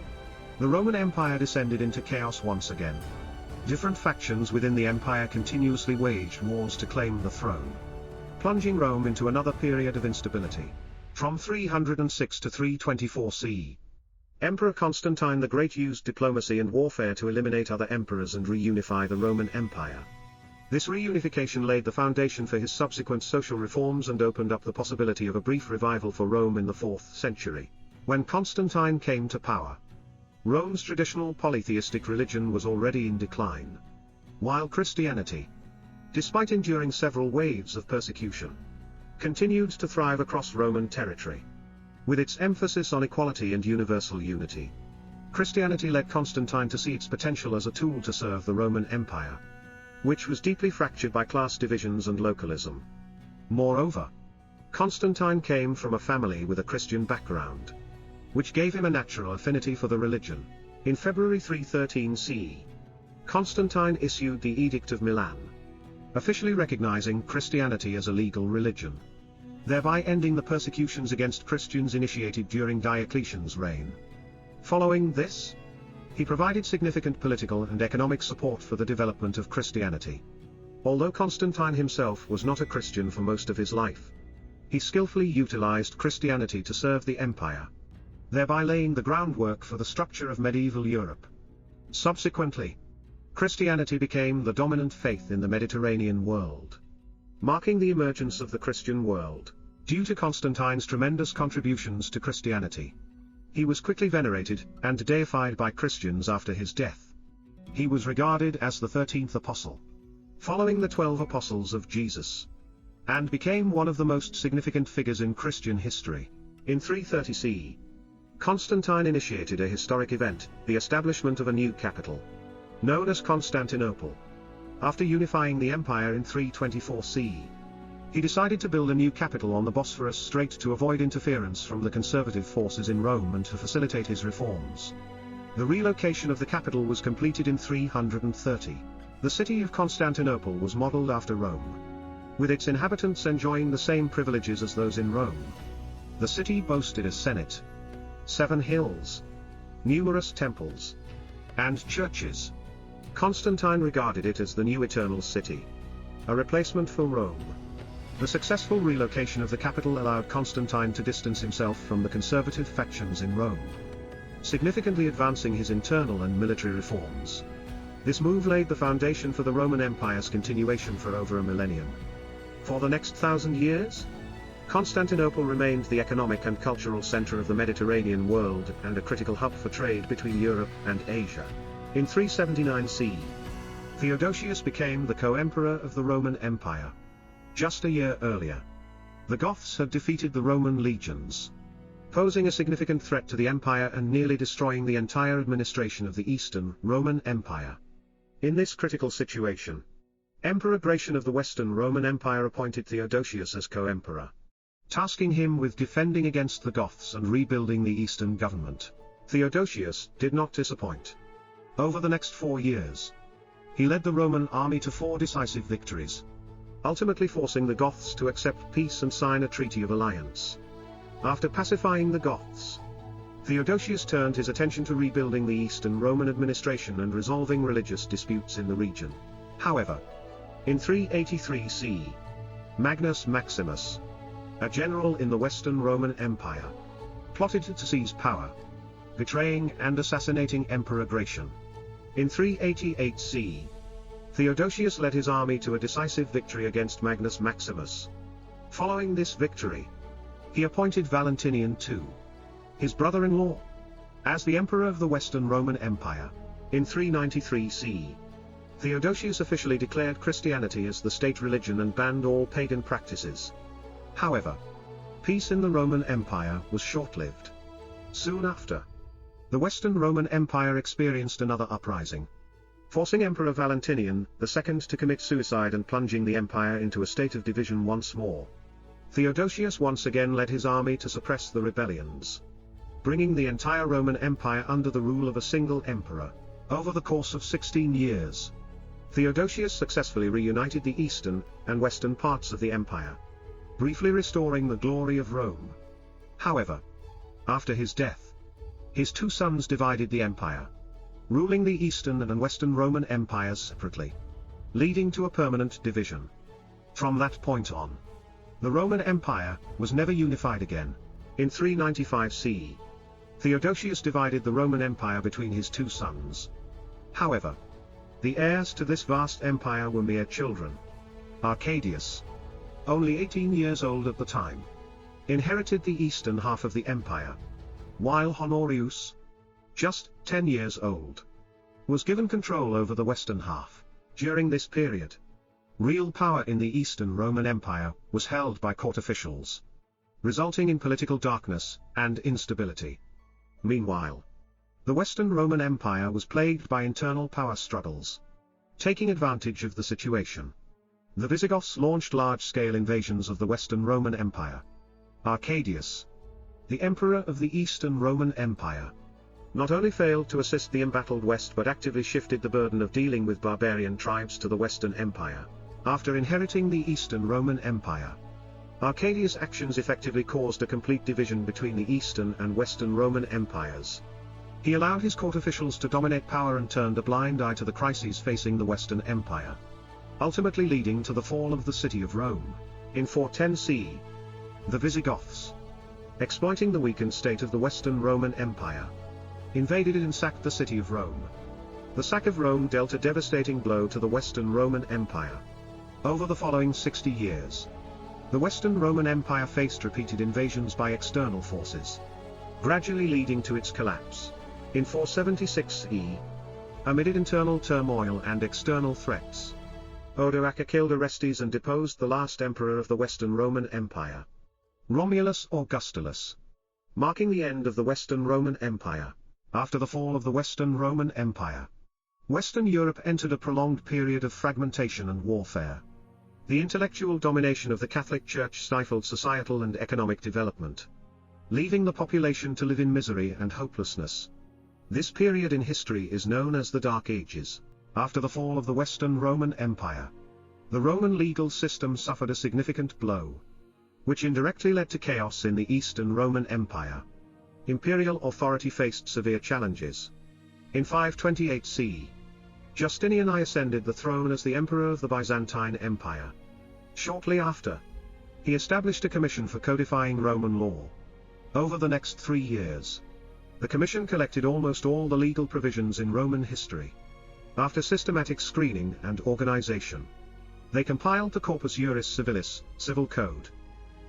the Roman Empire descended into chaos once again. Different factions within the empire continuously waged wars to claim the throne, plunging Rome into another period of instability. From 306 to 324 CE, Emperor Constantine the Great used diplomacy and warfare to eliminate other emperors and reunify the Roman Empire. This reunification laid the foundation for his subsequent social reforms and opened up the possibility of a brief revival for Rome in the 4th century. When Constantine came to power, Rome's traditional polytheistic religion was already in decline, while Christianity, despite enduring several waves of persecution, continued to thrive across Roman territory. With its emphasis on equality and universal unity, Christianity led Constantine to see its potential as a tool to serve the Roman Empire, which was deeply fractured by class divisions and localism. Moreover, Constantine came from a family with a Christian background, which gave him a natural affinity for the religion. In February 313 CE, Constantine issued the Edict of Milan, officially recognizing Christianity as a legal religion, thereby ending the persecutions against Christians initiated during Diocletian's reign. Following this, he provided significant political and economic support for the development of Christianity. Although Constantine himself was not a Christian for most of his life, he skillfully utilized Christianity to serve the empire, thereby laying the groundwork for the structure of medieval Europe. Subsequently, Christianity became the dominant faith in the Mediterranean world, marking the emergence of the Christian world. Due to Constantine's tremendous contributions to Christianity, he was quickly venerated and deified by Christians after his death. He was regarded as the 13th apostle, following the 12 apostles of Jesus, and became one of the most significant figures in Christian history. In 330 CE, Constantine initiated a historic event, the establishment of a new capital, known as Constantinople. After unifying the empire in 324 CE, he decided to build a new capital on the Bosphorus Strait to avoid interference from the conservative forces in Rome and to facilitate his reforms. The relocation of the capital was completed in 330. The city of Constantinople was modeled after Rome, with its inhabitants enjoying the same privileges as those in Rome. The city boasted a senate, 7 hills, numerous temples, and churches. Constantine regarded it as the new eternal city, a replacement for Rome. The successful relocation of the capital allowed Constantine to distance himself from the conservative factions in Rome, significantly advancing his internal and military reforms. This move laid the foundation for the Roman Empire's continuation for over a millennium. For the next 1,000 years, Constantinople remained the economic and cultural center of the Mediterranean world and a critical hub for trade between Europe and Asia. In 379 CE, Theodosius became the co-emperor of the Roman Empire. Just a year earlier, the Goths had defeated the Roman legions, posing a significant threat to the empire and nearly destroying the entire administration of the Eastern Roman Empire. In this critical situation, Emperor Gratian of the Western Roman Empire appointed Theodosius as co-emperor, tasking him with defending against the Goths and rebuilding the Eastern government. Theodosius did not disappoint. Over the next 4 years, he led the Roman army to 4 decisive victories, ultimately forcing the Goths to accept peace and sign a treaty of alliance. After pacifying the Goths, Theodosius turned his attention to rebuilding the Eastern Roman administration and resolving religious disputes in the region. However, in 383 CE, Magnus Maximus, a general in the Western Roman Empire, plotted to seize power, betraying and assassinating Emperor Gratian. In 388 CE, Theodosius led his army to a decisive victory against Magnus Maximus. Following this victory, he appointed Valentinian II, his brother-in-law, as the Emperor of the Western Roman Empire. In 393 CE, Theodosius officially declared Christianity as the state religion and banned all pagan practices. However, peace in the Roman Empire was short-lived. Soon after, the Western Roman Empire experienced another uprising, forcing Emperor Valentinian II to commit suicide and plunging the empire into a state of division once more. Theodosius once again led his army to suppress the rebellions, bringing the entire Roman Empire under the rule of a single emperor. Over the course of 16 years, Theodosius successfully reunited the eastern and western parts of the empire, briefly restoring the glory of Rome. However, after his death, his two sons divided the empire, ruling the Eastern and Western Roman empires separately, leading to a permanent division. From that point on, the Roman Empire was never unified again. In 395 CE, Theodosius divided the Roman Empire between his two sons. However, the heirs to this vast empire were mere children. Arcadius, only 18 years old at the time, inherited the eastern half of the empire, while Honorius, just 10 years old, was given control over the western half. During this period, real power in the Eastern Roman Empire was held by court officials, resulting in political darkness and instability. Meanwhile, the Western Roman Empire was plagued by internal power struggles. Taking advantage of the situation, the Visigoths launched large-scale invasions of the Western Roman Empire. Arcadius, the emperor of the Eastern Roman Empire, not only failed to assist the embattled West but actively shifted the burden of dealing with barbarian tribes to the Western Empire. After inheriting the Eastern Roman Empire, Arcadius' actions effectively caused a complete division between the Eastern and Western Roman empires. He allowed his court officials to dominate power and turned a blind eye to the crises facing the Western Empire, ultimately leading to the fall of the city of Rome. In 410 CE, the Visigoths, exploiting the weakened state of the Western Roman Empire, invaded and sacked the city of Rome. The sack of Rome dealt a devastating blow to the Western Roman Empire. Over the following 60 years, the Western Roman Empire faced repeated invasions by external forces, gradually leading to its collapse. In 476 CE, amid internal turmoil and external threats, Odoacer killed Orestes and deposed the last emperor of the Western Roman Empire, Romulus Augustulus, marking the end of the Western Roman Empire. After the fall of the Western Roman Empire, Western Europe entered a prolonged period of fragmentation and warfare. The intellectual domination of the Catholic Church stifled societal and economic development, leaving the population to live in misery and hopelessness. This period in history is known as the Dark Ages. After the fall of the Western Roman Empire, the Roman legal system suffered a significant blow, which indirectly led to chaos in the Eastern Roman Empire. Imperial authority faced severe challenges. In 528 CE, Justinian I ascended the throne as the Emperor of the Byzantine Empire. Shortly after, he established a commission for codifying Roman law. Over the next 3 years, the commission collected almost all the legal provisions in Roman history. After systematic screening and organization, they compiled the Corpus Juris Civilis, Civil Code,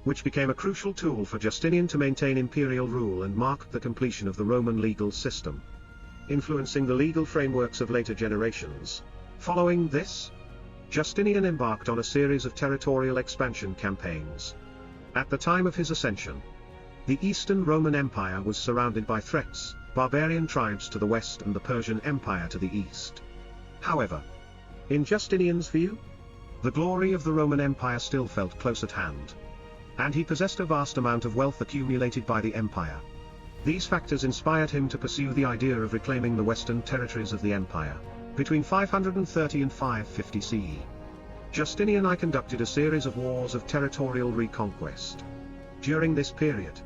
which became a crucial tool for Justinian to maintain imperial rule and marked the completion of the Roman legal system, influencing the legal frameworks of later generations. Following this, Justinian embarked on a series of territorial expansion campaigns. At the time of his ascension, the Eastern Roman Empire was surrounded by threats, barbarian tribes to the west and the Persian Empire to the east. However, in Justinian's view, the glory of the Roman Empire still felt close at hand, and he possessed a vast amount of wealth accumulated by the empire. These factors inspired him to pursue the idea of reclaiming the western territories of the empire. Between 530 and 550 CE, Justinian I conducted a series of wars of territorial reconquest. During this period,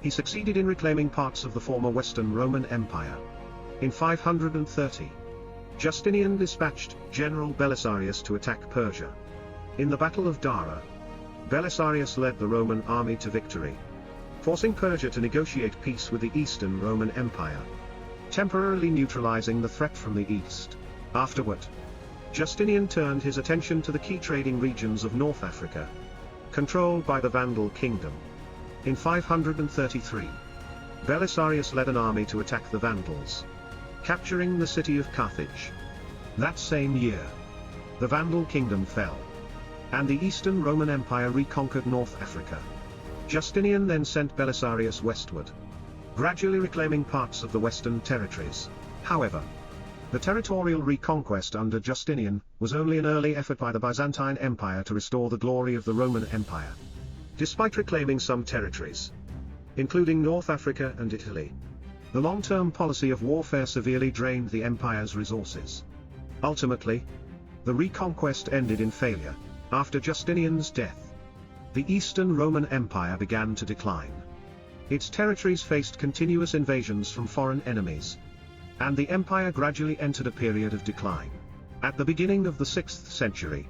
he succeeded in reclaiming parts of the former Western Roman Empire. In 530, Justinian dispatched General Belisarius to attack Persia. In the Battle of Dara, Belisarius led the Roman army to victory, forcing Persia to negotiate peace with the Eastern Roman Empire, temporarily neutralizing the threat from the east. Afterward, Justinian turned his attention to the key trading regions of North Africa, controlled by the Vandal kingdom. In 533, Belisarius led an army to attack the Vandals, capturing the city of Carthage. That same year, the Vandal kingdom fell, and the Eastern Roman Empire reconquered North Africa. Justinian then sent Belisarius westward, gradually reclaiming parts of the western territories. However, the territorial reconquest under Justinian was only an early effort by the Byzantine Empire to restore the glory of the Roman Empire. Despite reclaiming some territories, including North Africa and Italy, the long-term policy of warfare severely drained the empire's resources. Ultimately, the reconquest ended in failure. After Justinian's death, the Eastern Roman Empire began to decline. Its territories faced continuous invasions from foreign enemies, and the empire gradually entered a period of decline. At the beginning of the 6th century,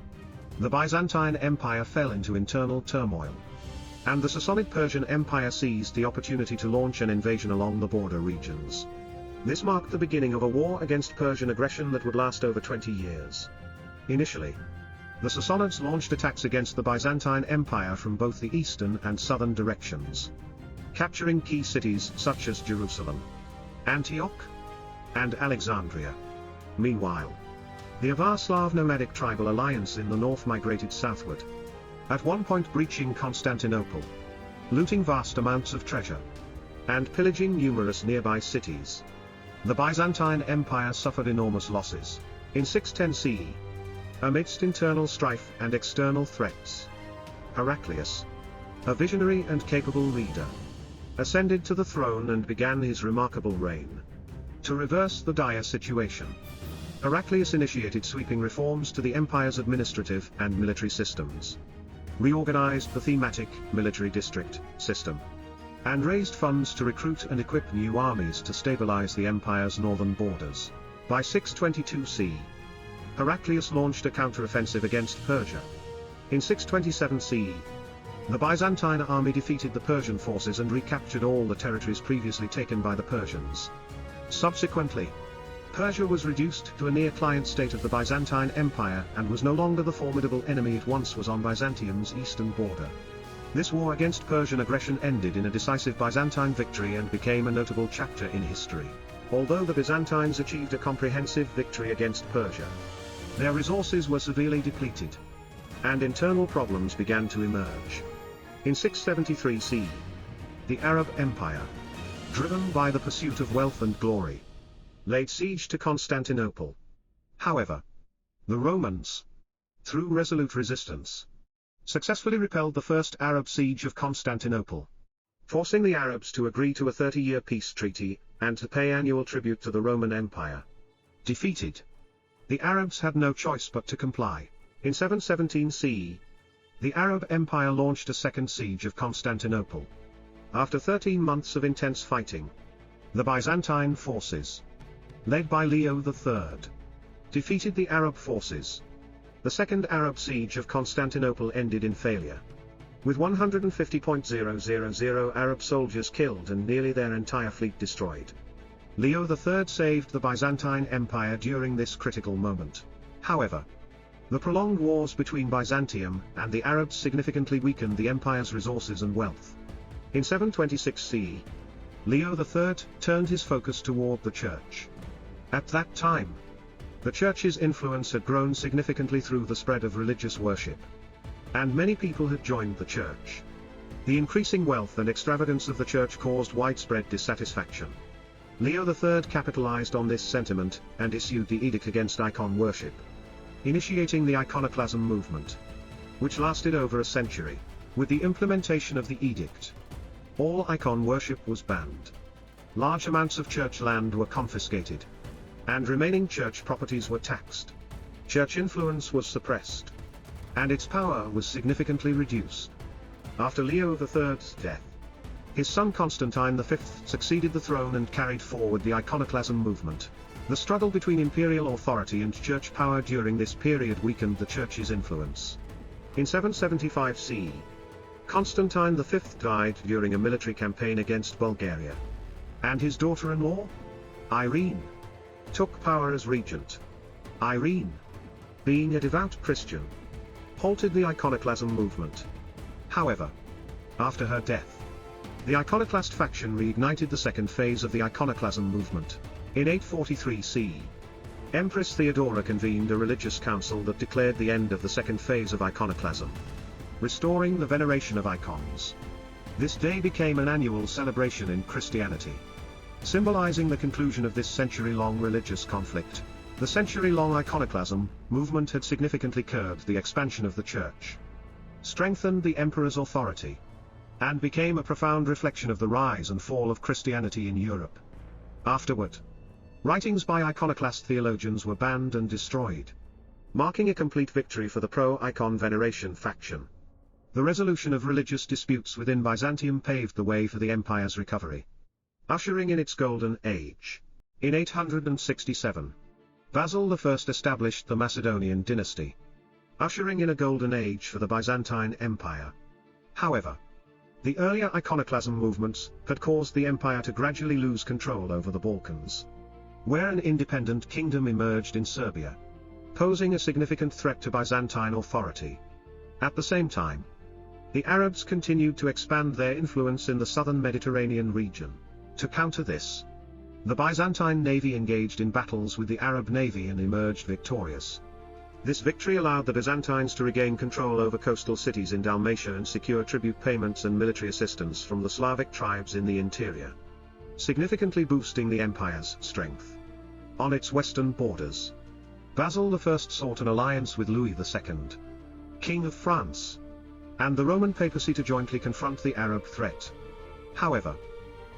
the Byzantine Empire fell into internal turmoil, and the Sassanid Persian Empire seized the opportunity to launch an invasion along the border regions. This marked the beginning of a war against Persian aggression that would last over 20 years. Initially, the Sassanids launched attacks against the Byzantine Empire from both the eastern and southern directions, capturing key cities such as Jerusalem, Antioch, and Alexandria. Meanwhile, the Avar-Slav nomadic tribal alliance in the north migrated southward, at one point breaching Constantinople, looting vast amounts of treasure, and pillaging numerous nearby cities. The Byzantine Empire suffered enormous losses. In 610 CE, amidst internal strife and external threats, Heraclius, a visionary and capable leader, ascended to the throne and began his remarkable reign. To reverse the dire situation, Heraclius initiated sweeping reforms to the empire's administrative and military systems, reorganized the thematic military district system, and raised funds to recruit and equip new armies to stabilize the empire's northern borders. By 622 CE, Heraclius launched a counteroffensive against Persia. In 627 CE, the Byzantine army defeated the Persian forces and recaptured all the territories previously taken by the Persians. Subsequently, Persia was reduced to a near-client state of the Byzantine Empire and was no longer the formidable enemy it once was on Byzantium's eastern border. This war against Persian aggression ended in a decisive Byzantine victory and became a notable chapter in history. Although the Byzantines achieved a comprehensive victory against Persia, their resources were severely depleted, and internal problems began to emerge. In 673 CE, the Arab Empire, driven by the pursuit of wealth and glory, laid siege to Constantinople. However, the Romans, through resolute resistance, successfully repelled the first Arab siege of Constantinople, forcing the Arabs to agree to a 30-year peace treaty and to pay annual tribute to the Roman Empire. Defeated, the Arabs had no choice but to comply. In 717 CE, the Arab Empire launched a second siege of Constantinople. After 13 months of intense fighting, the Byzantine forces, led by Leo III, defeated the Arab forces. The Second Arab Siege of Constantinople ended in failure, with 150,000 Arab soldiers killed and nearly their entire fleet destroyed. Leo III saved the Byzantine Empire during this critical moment. However, the prolonged wars between Byzantium and the Arabs significantly weakened the empire's resources and wealth. In 726 CE, Leo III turned his focus toward the church. At that time, the church's influence had grown significantly through the spread of religious worship, and many people had joined the church. The increasing wealth and extravagance of the church caused widespread dissatisfaction. Leo III capitalized on this sentiment and issued the edict against icon worship, initiating the iconoclasm movement, which lasted over a century. With the implementation of the edict, all icon worship was banned. Large amounts of church land were confiscated, and remaining church properties were taxed. Church influence was suppressed, and its power was significantly reduced. After Leo III's death, his son Constantine V succeeded the throne and carried forward the iconoclasm movement. The struggle between imperial authority and church power during this period weakened the church's influence. In 775 CE, Constantine V died during a military campaign against Bulgaria, and his daughter-in-law, Irene, took power as regent. Irene, being a devout Christian, halted the iconoclasm movement. However, after her death, the iconoclast faction reignited the second phase of the iconoclasm movement. In 843 CE, Empress Theodora convened a religious council that declared the end of the second phase of iconoclasm, restoring the veneration of icons. This day became an annual celebration in Christianity, symbolizing the conclusion of this century-long religious conflict. The century-long iconoclasm movement had significantly curbed the expansion of the church, strengthened the emperor's authority, and became a profound reflection of the rise and fall of Christianity in Europe. Afterward, writings by iconoclast theologians were banned and destroyed, marking a complete victory for the pro-icon veneration faction. The resolution of religious disputes within Byzantium paved the way for the empire's recovery, ushering in its golden age. In 867, Basil I established the Macedonian dynasty, ushering in a golden age for the Byzantine Empire. However, the earlier iconoclasm movements had caused the empire to gradually lose control over the Balkans, where an independent kingdom emerged in Serbia, posing a significant threat to Byzantine authority. At the same time, the Arabs continued to expand their influence in the southern Mediterranean region. To counter this, the Byzantine navy engaged in battles with the Arab navy and emerged victorious. This victory allowed the Byzantines to regain control over coastal cities in Dalmatia and secure tribute payments and military assistance from the Slavic tribes in the interior, significantly boosting the empire's strength. On its western borders, Basil I sought an alliance with Louis II, King of France, and the Roman papacy to jointly confront the Arab threat. However,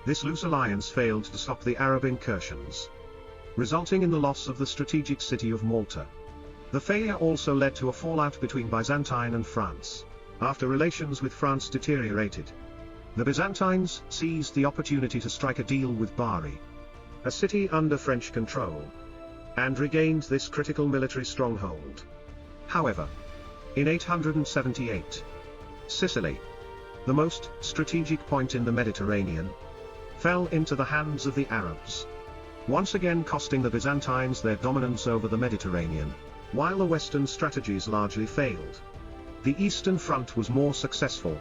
this loose alliance failed to stop the Arab incursions, resulting in the loss of the strategic city of Malta. The failure also led to a fallout between Byzantine and France. After relations with France deteriorated, the Byzantines seized the opportunity to strike a deal with Bari, a city under French control, and regained this critical military stronghold. However, in 878, Sicily, the most strategic point in the Mediterranean, fell into the hands of the Arabs, once again costing the Byzantines their dominance over the Mediterranean. While the Western strategies largely failed, the Eastern Front was more successful.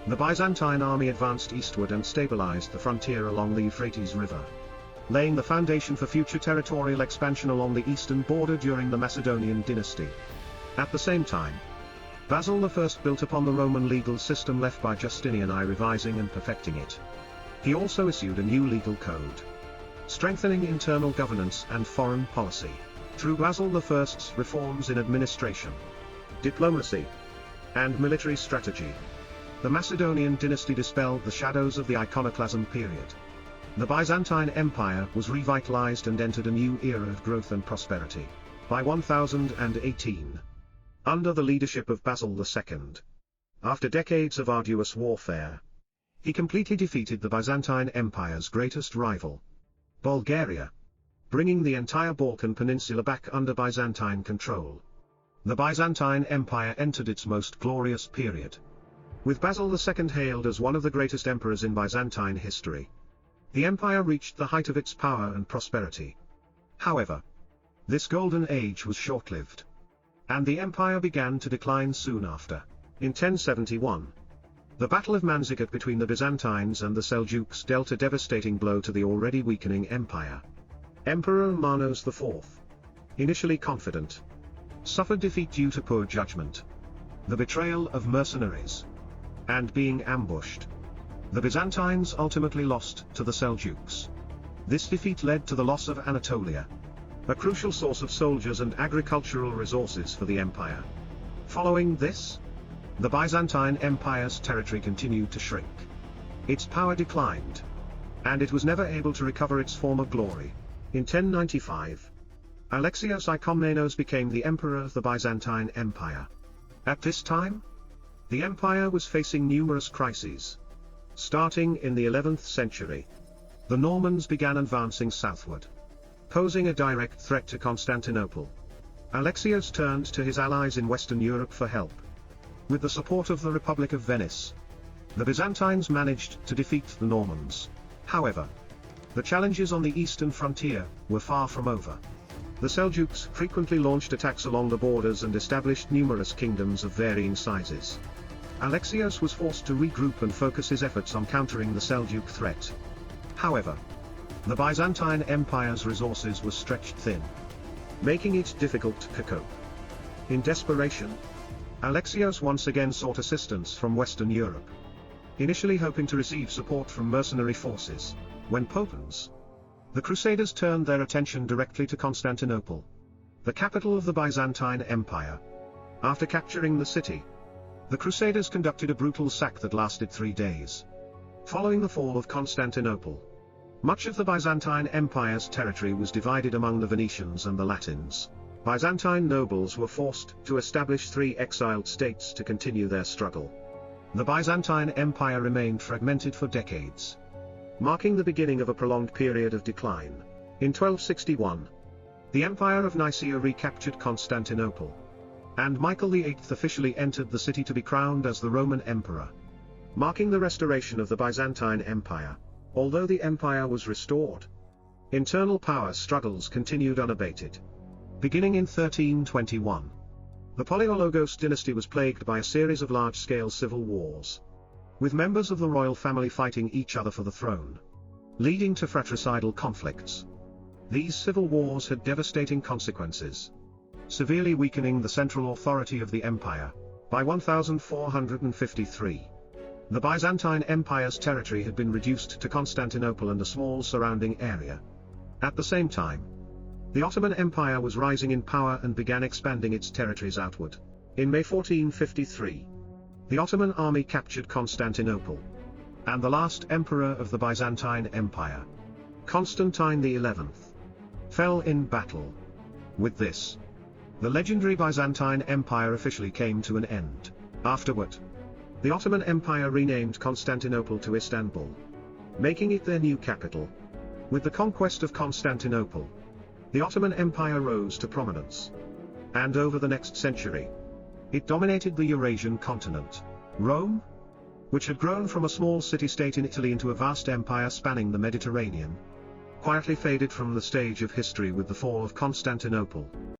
The Byzantine army advanced eastward and stabilized the frontier along the Euphrates River, laying the foundation for future territorial expansion along the eastern border during the Macedonian dynasty. At the same time, Basil I built upon the Roman legal system left by Justinian I, revising and perfecting it. He also issued a new legal code, strengthening internal governance and foreign policy. Through Basil I's reforms in administration, diplomacy, and military strategy, the Macedonian dynasty dispelled the shadows of the iconoclasm period. The Byzantine Empire was revitalized and entered a new era of growth and prosperity. By 1018, under the leadership of Basil II, after decades of arduous warfare, he completely defeated the Byzantine Empire's greatest rival, Bulgaria, bringing the entire Balkan Peninsula back under Byzantine control. The Byzantine Empire entered its most glorious period, with Basil II hailed as one of the greatest emperors in Byzantine history. The empire reached the height of its power and prosperity. However, this golden age was short-lived, and the empire began to decline soon after. In 1071, the Battle of Manzikert between the Byzantines and the Seljuks dealt a devastating blow to the already weakening empire. Emperor Manos IV, initially confident, suffered defeat due to poor judgment, the betrayal of mercenaries, and being ambushed. The Byzantines ultimately lost to the Seljuks. This defeat led to the loss of Anatolia, a crucial source of soldiers and agricultural resources for the empire. Following this, the Byzantine Empire's territory continued to shrink. Its power declined, and it was never able to recover its former glory. In 1095, Alexios I Komnenos became the emperor of the Byzantine Empire. At this time, the empire was facing numerous crises. Starting in the 11th century, the Normans began advancing southward, posing a direct threat to Constantinople. Alexios turned to his allies in Western Europe for help. With the support of the Republic of Venice, the Byzantines managed to defeat the Normans. However, the challenges on the eastern frontier were far from over. The Seljuks frequently launched attacks along the borders and established numerous kingdoms of varying sizes. Alexios was forced to regroup and focus his efforts on countering the Seljuk threat. However, the Byzantine Empire's resources were stretched thin, making it difficult to cope. In desperation, Alexios once again sought assistance from Western Europe, initially hoping to receive support from mercenary forces. When Popans, the Crusaders turned their attention directly to Constantinople, the capital of the Byzantine Empire. After capturing the city, the Crusaders conducted a brutal sack that lasted 3 days. Following the fall of Constantinople, much of the Byzantine Empire's territory was divided among the Venetians and the Latins. Byzantine nobles were forced to establish 3 exiled states to continue their struggle. The Byzantine Empire remained fragmented for decades, marking the beginning of a prolonged period of decline. In 1261, the Empire of Nicaea recaptured Constantinople, and Michael VIII officially entered the city to be crowned as the Roman Emperor, marking the restoration of the Byzantine Empire. Although the empire was restored, internal power struggles continued unabated. Beginning in 1321, the Palaiologos dynasty was plagued by a series of large-scale civil wars, with members of the royal family fighting each other for the throne, leading to fratricidal conflicts. These civil wars had devastating consequences, severely weakening the central authority of the empire. By 1453, the Byzantine Empire's territory had been reduced to Constantinople and a small surrounding area. At the same time, the Ottoman Empire was rising in power and began expanding its territories outward. In May 1453, the Ottoman army captured Constantinople, and the last emperor of the Byzantine Empire, Constantine XI, fell in battle. With this, the legendary Byzantine Empire officially came to an end. Afterward, the Ottoman Empire renamed Constantinople to Istanbul, making it their new capital. With the conquest of Constantinople, the Ottoman Empire rose to prominence, and over the next century, it dominated the Eurasian continent. Rome, which had grown from a small city-state in Italy into a vast empire spanning the Mediterranean, quietly faded from the stage of history with the fall of Constantinople.